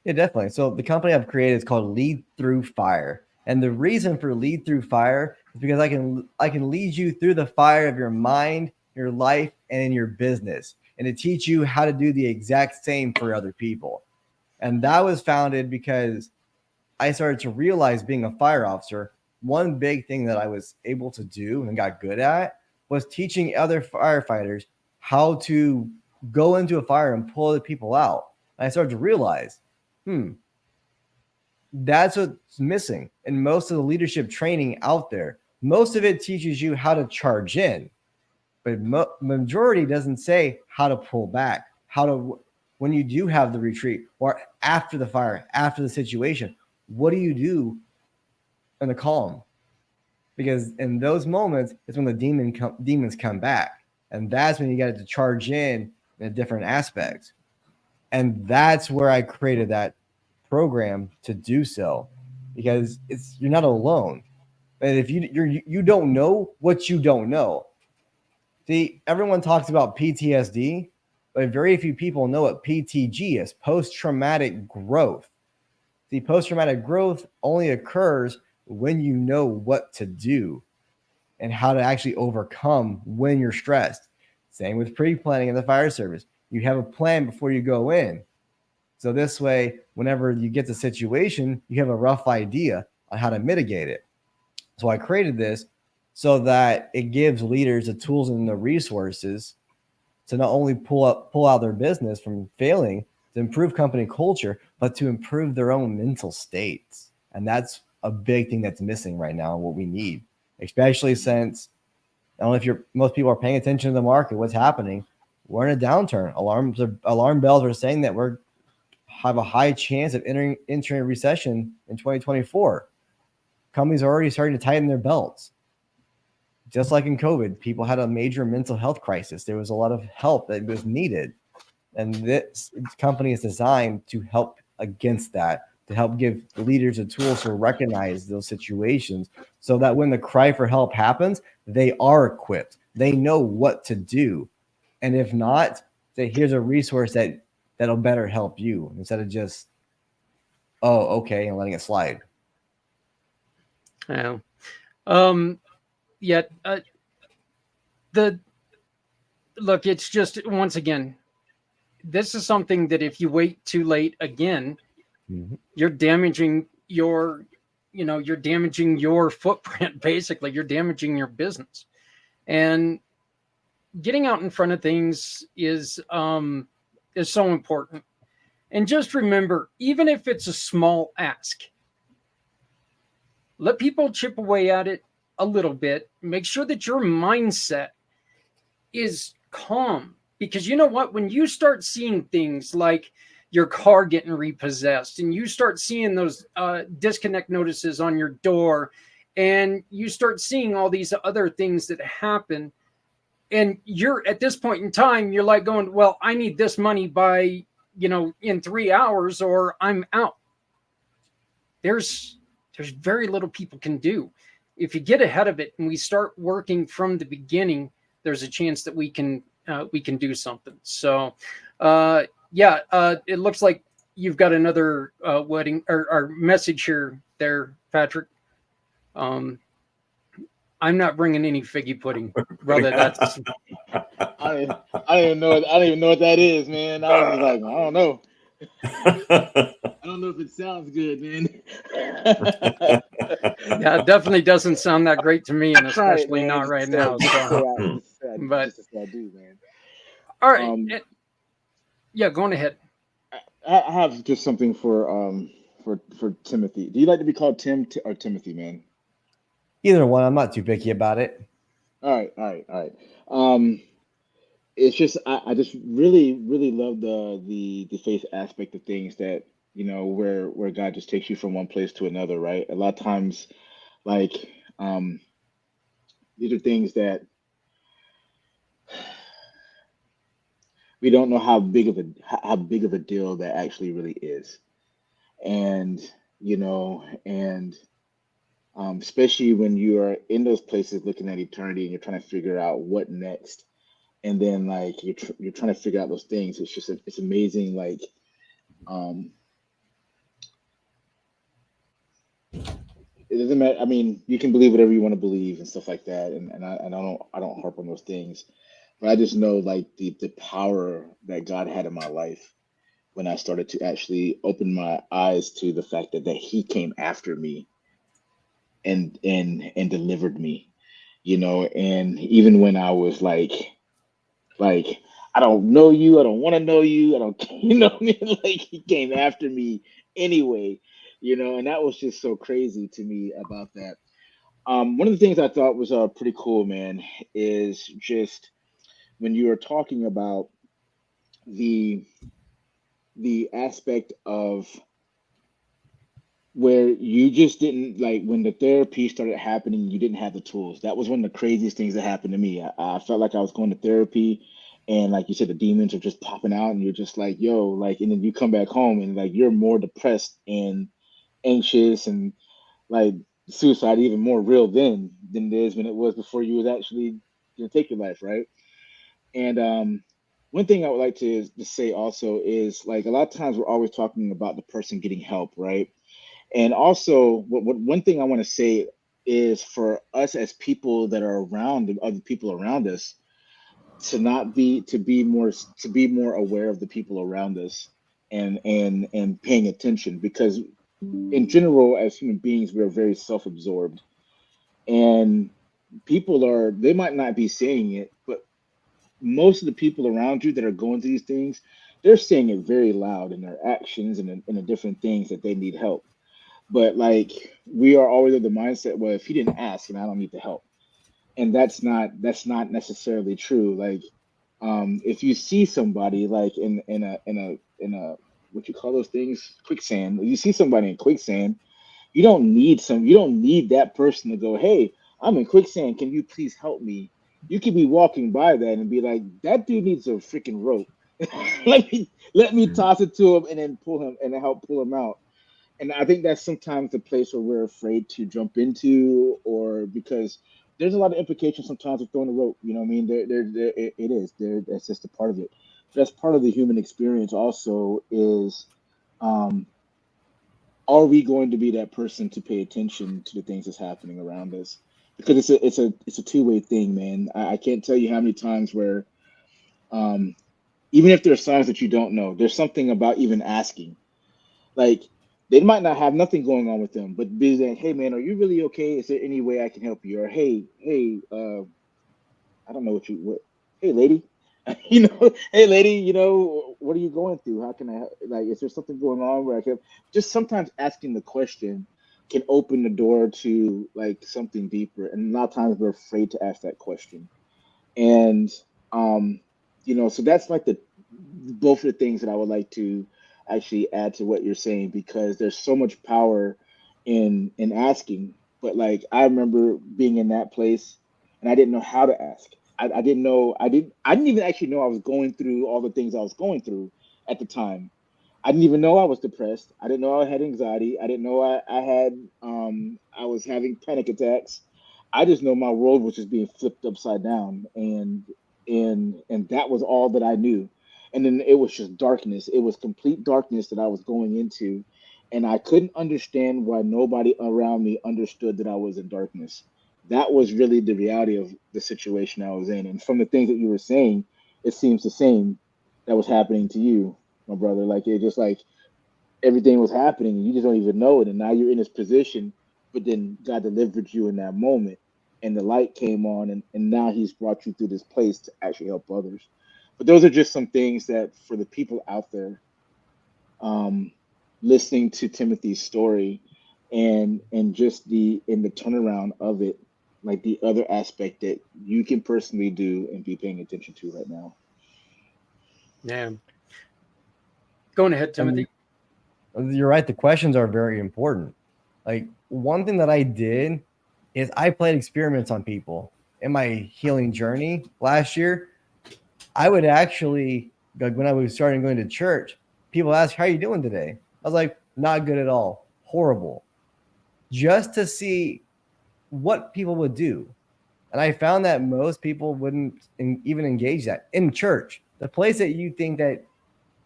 Yeah, definitely. So the company I've created is called Lead Through Fire. And the reason for Lead Through Fire is because I can lead you through the fire of your mind, your life, and in your business, and to teach you how to do the exact same for other people. And that was founded because I started to realize, being a fire officer, one big thing that I was able to do and got good at was teaching other firefighters how to go into a fire and pull the people out. And I started to realize, that's what's missing in most of the leadership training out there. Most of it teaches you how to charge in, but majority doesn't say how to pull back, when you do have the retreat or after the fire, after the situation, what do you do in the calm? Because in those moments, it's when the demons come back. And that's when you got to charge in a different aspect. And that's where I created that program to do so, because you're not alone. And if you don't know what you don't know. See, everyone talks about PTSD, but very few people know what PTG is, post-traumatic growth. See, post-traumatic growth only occurs when you know what to do and how to actually overcome when you're stressed. Same with pre-planning in the fire service. You have a plan before you go in. So this way, whenever you get the situation, you have a rough idea on how to mitigate it. So I created this so that it gives leaders the tools and the resources to not only pull out their business from failing, to improve company culture, but to improve their own mental states. And that's a big thing that's missing right now, what we need, especially since, I don't know if most people are paying attention to the market, what's happening. We're in a downturn. Alarm bells are saying that we're have a high chance of entering a recession in 2024. Companies are already starting to tighten their belts. Just like in COVID, people had a major mental health crisis. There was a lot of help that was needed. And this company is designed to help against that, to help give leaders the tools to recognize those situations so that when the cry for help happens, they are equipped. They know what to do. And if not, then here's a resource that'll better help you instead of just, oh, okay, and letting it slide. Yeah. Yet the look, it's just once again, this is something that if you wait too late again, you're damaging your, you're damaging your footprint. Basically, you're damaging your business. And getting out in front of things is so important. And just remember, even if it's a small ask, let people chip away at it a little bit. Make sure that your mindset is calm, because you know what? When you start seeing things like your car getting repossessed, and you start seeing those disconnect notices on your door, and you start seeing all these other things that happen, and you're at this point in time, you're like going, well, I need this money by, in 3 hours or I'm out. There's very little people can do. If you get ahead of it and we start working from the beginning, there's a chance that we can do something. So it looks like you've got another wedding or message here there, Patrick. I'm not bringing any figgy pudding, brother. That's I don't even know. I don't even know what that is, man. I was just like, I don't know. I don't know if it sounds good, man. Yeah, it definitely doesn't sound that great to me, and especially not right now. So. But just I do, man. All right, yeah, going ahead. I have just something for Timothy. Do you like to be called Tim or Timothy, man? Either one. I'm not too picky about it. All right. It's just I just really love the faith aspect of things, that where God just takes you from one place to another, right? A lot of times, like these are things that we don't know how big of a deal that actually really is, and especially when you are in those places looking at eternity and you're trying to figure out what next, and then like you're trying to figure out those things. It's just it's amazing. Like it doesn't matter. I mean, you can believe whatever you want to believe and stuff like that, and I don't harp on those things, but I just know like the power that God had in my life when I started to actually open my eyes to the fact that He came after me and delivered me, and even when I was like I don't know you, I don't want to know you, I don't what I mean? Like He came after me anyway, and that was just so crazy to me about that. One of the things I thought was pretty cool, man, is just when you were talking about the aspect of where you just didn't, like, when the therapy started happening, you didn't have the tools. That was one of the craziest things that happened to me. I felt like I was going to therapy, and like you said, the demons are just popping out, and you're just like, yo, like, and then you come back home and like you're more depressed and anxious, and like suicide even more real than it is when it was before you was actually gonna take your life, right? And one thing I would like to say also is, like, a lot of times we're always talking about the person getting help, right? And also, one thing I want to say is, for us as people that are around the other people around us, to be more aware of the people around us, and paying attention, because in general, as human beings, we're very self-absorbed, and they might not be saying it, but most of the people around you that are going through these things, they're saying it very loud in their actions and in the different things that they need help. But like, we are always of the mindset, well, if he didn't ask, and I don't need the help. And that's not necessarily true. Like, if you see somebody like in a what you call those things, quicksand. You see somebody in quicksand, you don't need that person to go, hey, I'm in quicksand, can you please help me? You could be walking by that and be like, that dude needs a freaking rope. Let me toss it to him and then pull him and help pull him out. And I think that's sometimes the place where we're afraid to jump into, or because there's a lot of implications sometimes of throwing a rope. You know what I mean? It is. That's just a part of it. That's part of the human experience. Also, is um, are we going to be that person to pay attention to the things that's happening around us? Because it's a two-way thing, man. I can't tell you how many times where um, even if there are signs that you don't know, there's something about even asking. Like they might not have nothing going on with them, but be like, hey man, are you really okay? Is there any way I can help you? Or hey, I don't know what, hey lady, hey lady, what are you going through? How can I help? Like, is there something going on where I can just sometimes asking the question can open the door to like something deeper. And a lot of times we're afraid to ask that question. And um, so that's like the both of the things that I would like to actually add to what you're saying, because there's so much power in asking. But like I remember being in that place and I didn't know how to ask. I didn't know I didn't even actually know I was going through all the things I was going through at the time. I didn't even know I was depressed. I didn't know I had anxiety. I didn't know I had I was having panic attacks. I just know my world was just being flipped upside down, and that was all that I knew. And then it was just darkness. It was complete darkness that I was going into, and I couldn't understand why nobody around me understood that I was in darkness. That was really the reality of the situation I was in. And from the things that you were saying, it seems the same that was happening to you, my brother. Like it just like everything was happening and you just don't even know it. And now you're in this position, but then God delivered you in that moment and the light came on, and now he's brought you through this place to actually help others. But those are just some things that for the people out there, um, listening to Timothy's story and just the turnaround of it, like the other aspect that you can personally do and be paying attention to right now. Yeah. Going ahead, I mean, Timothy. you're right. The questions are very important. Like one thing that I did is I played experiments on people in my healing journey last year. I would actually, like when I was starting going to church, people ask, "How are you doing today?" I was like, "Not good at all, horrible," just to see what people would do. And I found that most people wouldn't even engage that in church, the place that you think that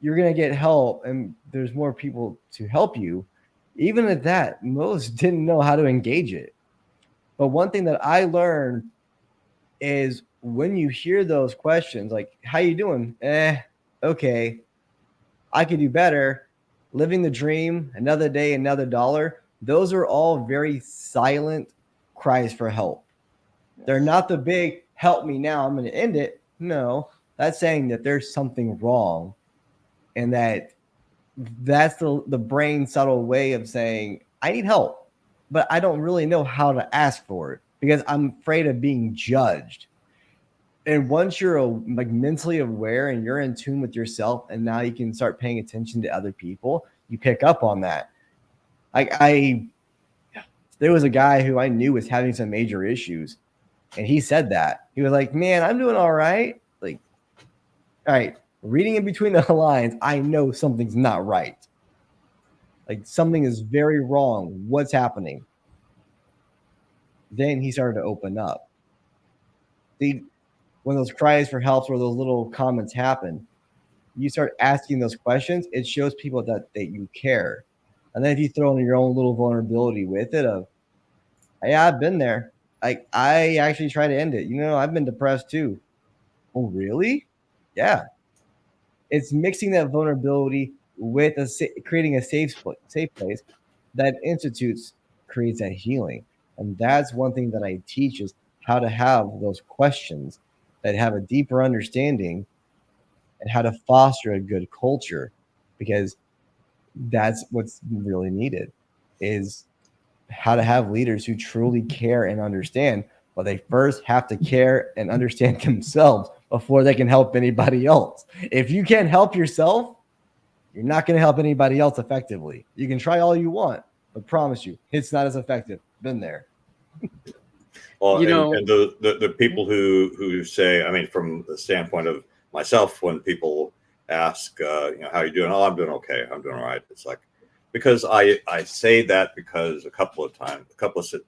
you're going to get help and there's more people to help you. Even at that, most didn't know how to engage it. But one thing that I learned is when you hear those questions, like, how you doing? Okay, I could do better. Living the dream, another day, another dollar. Those are all very silent cries for help. They're Yes. not the big help me now, I'm going to end it. No, that's saying that there's something wrong and that's the brain subtle way of saying I need help, but I don't really know how to ask for it because I'm afraid of being judged. And once you're like mentally aware and you're in tune with yourself, and now you can start paying attention to other people, you pick up on that. Like there was a guy who I knew was having some major issues, and he said that he was like, "Man, I'm doing all right." Like, all right, reading in between the lines, I know something's not right. Like something is very wrong. What's happening? Then he started to open up. See, when those cries for help or those little comments happen, you start asking those questions. It shows people that you care. And then if you throw in your own little vulnerability with it of, yeah, I've been there. Like I actually try to end it. I've been depressed too. Oh, really? Yeah. It's mixing that vulnerability with creating a safe place that institutes creates that healing. And that's one thing that I teach is how to have those questions that have a deeper understanding and how to foster a good culture, because that's what's really needed is how to have leaders who truly care and understand, but they first have to care and understand themselves before they can help anybody else. If you can't help yourself, you're not going to help anybody else effectively. You can try all you want, but promise you, it's not as effective. Been there. Well, You and, know, and the people who say, I mean, from the standpoint of myself, when people ask, how you doing? Oh, I'm doing okay. I'm doing all right. It's like, because I say that because a couple of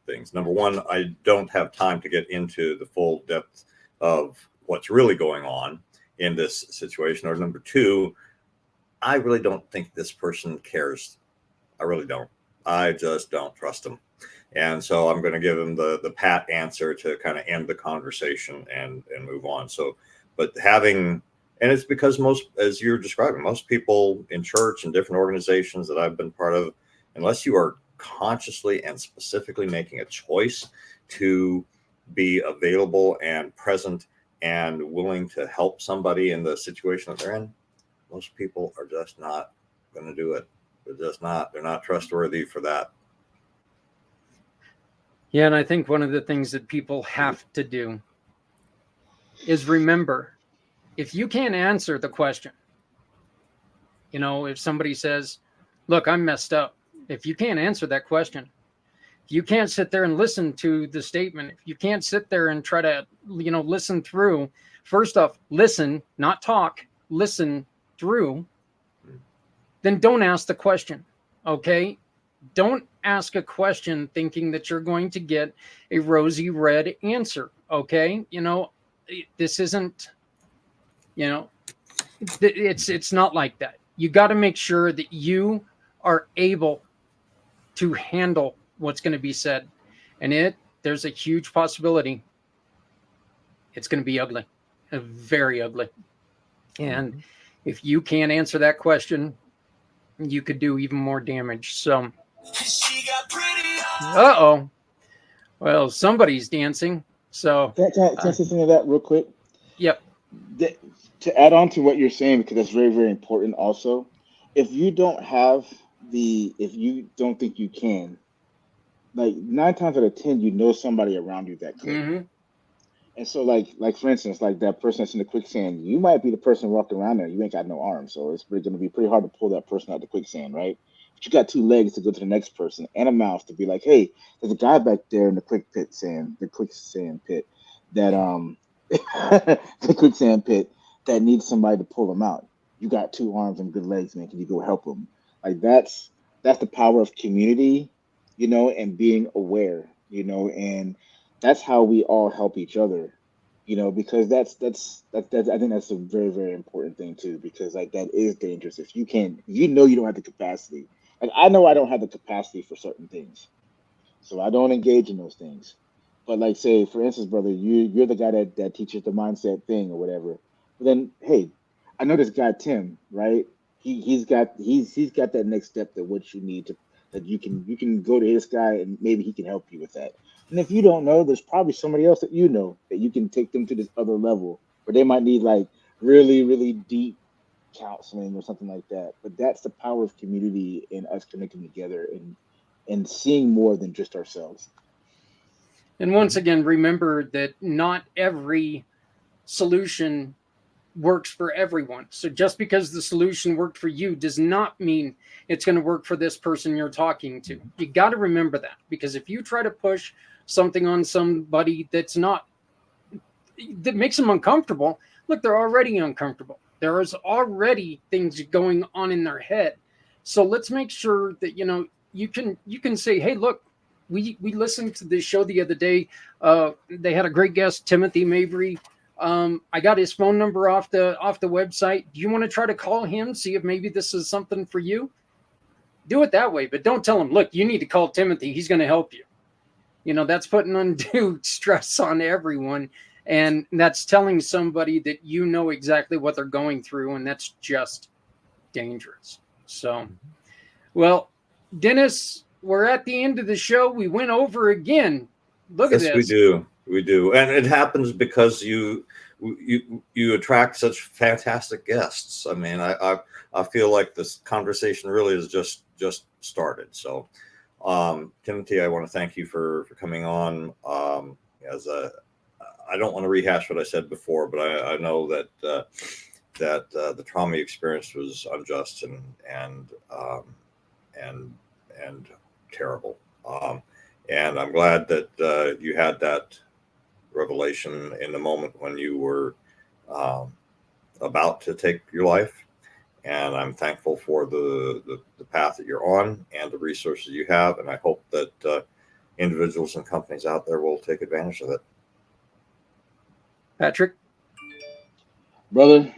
things. Number one, I don't have time to get into the full depth of what's really going on in this situation. Or number two, I really don't think this person cares. I really don't. I just don't trust them. And so I'm going to give them the pat answer to kind of end the conversation and move on. So, but having, and it's because most, as you're describing, most people in church and different organizations that I've been part of, unless you are consciously and specifically making a choice to be available and present and willing to help somebody in the situation that they're in, most people are just not going to do it. They're not trustworthy for that. Yeah, and I think one of the things that people have to do is remember, if you can't answer the question, if somebody says, look, I'm messed up, if you can't answer that question, if you can't sit there and listen to the statement, if you can't sit there and try to, listen through, first off, listen, not talk, listen through, then don't ask the question, okay? Don't ask a question thinking that you're going to get a rosy red answer, okay? This isn't, it's not like that. You got to make sure that you are able to handle what's going to be said. And there's a huge possibility it's going to be ugly, very ugly. And if you can't answer that question, you could do even more damage. So, well, somebody's dancing. So, Can I say something to that real quick? Yep. To add on to what you're saying, because that's very, very important also, if you don't think you can, like 9 times out of 10, somebody around you that could. Mm-hmm. And so like for instance, like that person that's in the quicksand, you might be the person walking around there. You ain't got no arms, so it's going to be pretty hard to pull that person out of the quicksand, right? But you got 2 legs to go to the next person and a mouth to be like, hey, there's a guy back there in the quicksand pit that the quicksand pit that needs somebody to pull him out. You got 2 arms and good legs, man. Can you go help him? Like that's the power of community, and being aware, and that's how we all help each other, because that's I think that's a very, very important thing too, because like that is dangerous if you can't, you don't have the capacity. Like I know I don't have the capacity for certain things, so I don't engage in those things. But like say for instance, brother, you're the guy that teaches the mindset thing or whatever. But then hey, I know this guy Tim, right? He's got that next step that what you need to that you can go to this guy and maybe he can help you with that. And if you don't know, there's probably somebody else that that you can take them to this other level where they might need like really, really deep counseling or something like that. But that's the power of community and us connecting together and seeing more than just ourselves. And once again, remember that not every solution works for everyone. So just because the solution worked for you does not mean it's going to work for this person you're talking to. You got to remember that, because if you try to push something on somebody that makes them uncomfortable, look, they're already uncomfortable. There is already things going on in their head. So let's make sure that, you can say, hey, look, we listened to this show the other day. They had a great guest, Timothy Mabry. I got his phone number off the website. Do you want to try to call him, see if maybe this is something for you? Do it that way, but don't tell him, look, you need to call Timothy. He's going to help you. That's putting undue stress on everyone. And that's telling somebody that exactly what they're going through. And that's just dangerous. So, well, Dennis, we're at the end of the show. We went over again. Look at this. We do. And it happens because you attract such fantastic guests. I mean, I feel like this conversation really has just started. So, Timothy, I want to thank you for coming on. I don't want to rehash what I said before, but I know that the trauma you experienced was unjust and terrible. And I'm glad that you had that revelation in the moment when you were about to take your life. And I'm thankful for the path that you're on and the resources you have. And I hope that individuals and companies out there will take advantage of it. Patrick? Brother,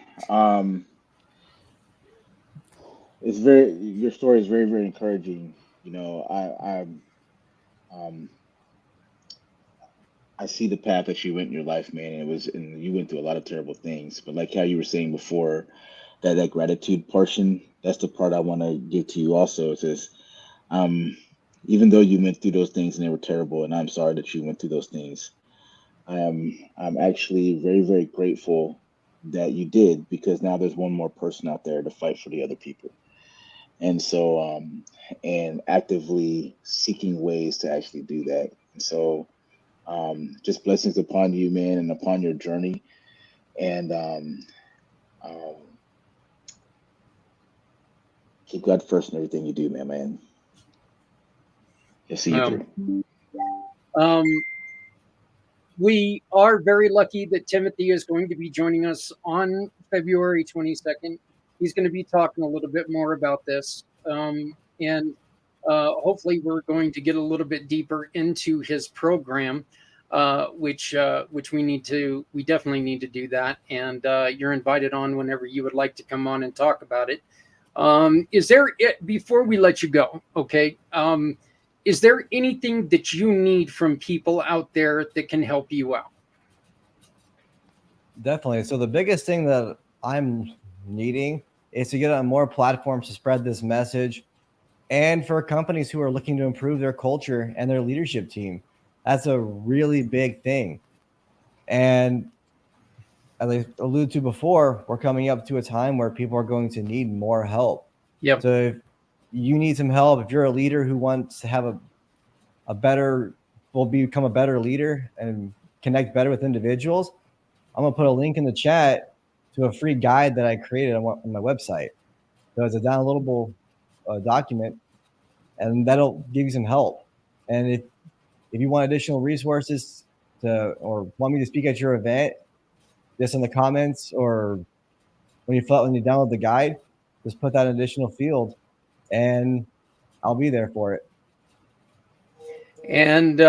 your story is very, very encouraging. You know, um, I see the path that you went in your life, man. And you went through a lot of terrible things. But like how you were saying before, that gratitude portion, that's the part I want to give to you also. It says, um, even though you went through those things and they were terrible, and I'm sorry that you went through those things. I'm actually very, very grateful that you did, because now there's one more person out there to fight for the other people. And so, and actively seeking ways to actually do that. And so, just blessings upon you, man, and upon your journey. And um, keep God first in everything you do, man. He'll see you through. Um, we are very lucky that Timothy is going to be joining us on February 22nd. He's going to be talking a little bit more about this. And hopefully we're going to get a little bit deeper into his program, which we definitely need to do that. And you're invited on whenever you would like to come on and talk about it. Before we let you go, okay, is there anything that you need from people out there that can help you out? Definitely. So the biggest thing that I'm needing is to get on more platforms to spread this message, and for companies who are looking to improve their culture and their leadership team. That's a really big thing. And as I alluded to before, we're coming up to a time where people are going to need more help. Yep. So if you need some help, if you're a leader who wants to have become a better leader and connect better with individuals, I'm going to put a link in the chat to a free guide that I created on my website. So it's a downloadable document, and that'll give you some help. And if you want additional resources or want me to speak at your event, just in the comments or when you download the guide, just put that additional field, and I'll be there for it. And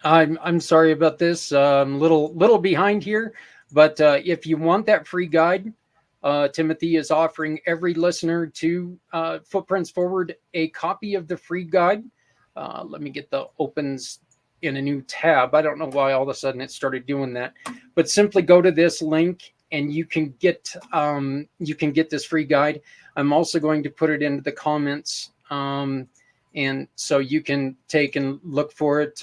I'm sorry about this. I'm little behind here, but if you want that free guide, Timothy is offering every listener to Footprints Forward a copy of the free guide. Let me get the opens in a new tab. I don't know why all of a sudden it started doing that, but simply go to this link and you can get this free guide. I'm also going to put it into the comments. And so you can take and look for it.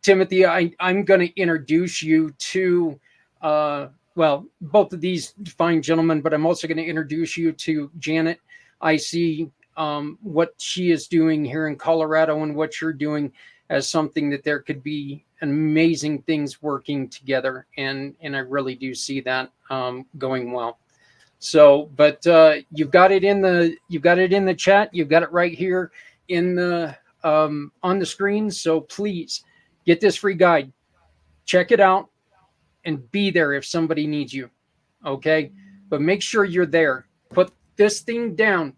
Timothy, I'm going to introduce you to, both of these fine gentlemen, but I'm also going to introduce you to Janet. I see what she is doing here in Colorado and what you're doing as something that there could be amazing things working together. And I really do see that going well. So, but you've got it in the chat. You've got it right here in the on the screen. So please get this free guide, check it out, and be there if somebody needs you. Okay, but make sure you're there. Put this thing down.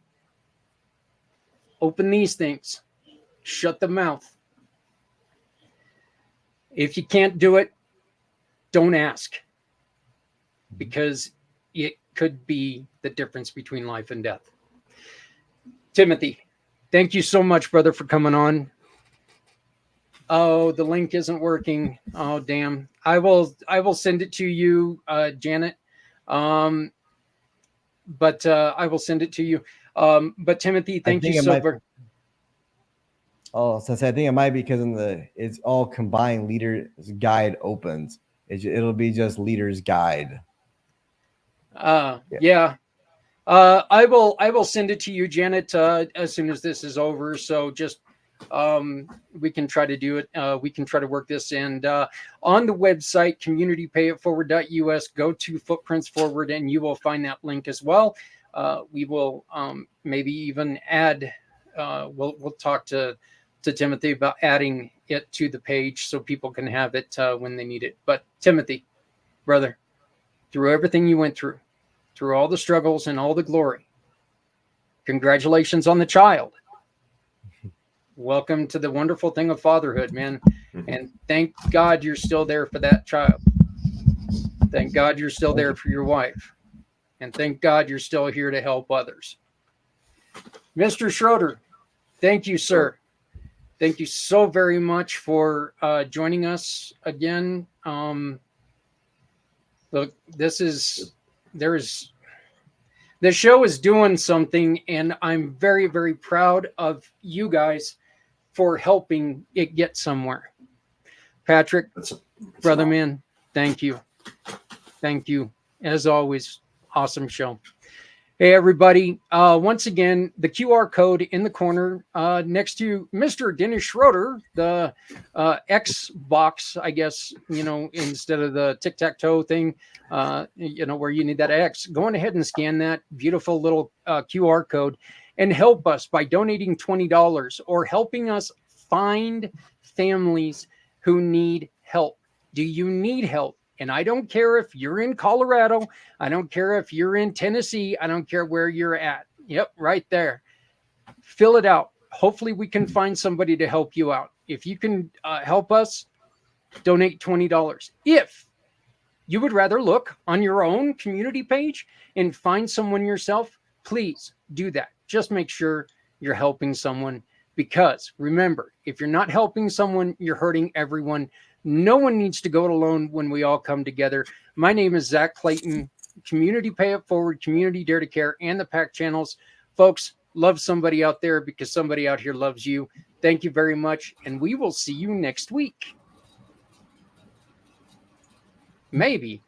Open these things. Shut the mouth. If you can't do it, don't ask, because it could be the difference between life and death. Timothy, thank you so much, brother, for coming on. Oh, the link isn't working. Oh, damn. I will send it to you, Janet. But I will send it to you. But Timothy, thank you so much. Oh, since I think it might be because it's all combined leaders guide opens. It'll be just leaders guide. Yeah. I will send it to you, Janet, as soon as this is over. So just we can try to do it. We can try to work this. And on the website, communitypayitforward.us, go to Footprints Forward, and you will find that link as well. We will maybe even add. We'll talk to Timothy about adding it to the page so people can have it when they need it. But Timothy, brother, through everything you went through through all the struggles and all the glory. Congratulations on the child. Welcome to the wonderful thing of fatherhood, man. And thank God you're still there for that child. Thank God you're still there for your wife. And thank God you're still here to help others. Mr. Schroeder, thank you, sir. Thank you so very much for joining us again. Look, the show is doing something, and I'm very, very proud of you guys for helping it get somewhere. Patrick, brother man, thank you. Thank you. As always, awesome show. Hey, everybody. Once again, the QR code in the corner next to Mr. Dennis Schroeder, the X box, I guess, instead of the tic-tac-toe thing, where you need that X. Go on ahead and scan that beautiful little QR code and help us by donating $20 or helping us find families who need help. Do you need help? And I don't care if you're in Colorado. I don't care if you're in Tennessee. I don't care where you're at. Yep, right there. Fill it out. Hopefully we can find somebody to help you out. If you can help us, donate $20. If you would rather look on your own community page and find someone yourself, please do that. Just make sure you're helping someone, because remember, if you're not helping someone, you're hurting everyone. No one needs to go it alone when we all come together. My name is Zach Clayton, Community Pay It Forward, Community Dare to Care, and the PAC channels. Folks, love somebody out there because somebody out here loves you. Thank you very much, and we will see you next week. Maybe.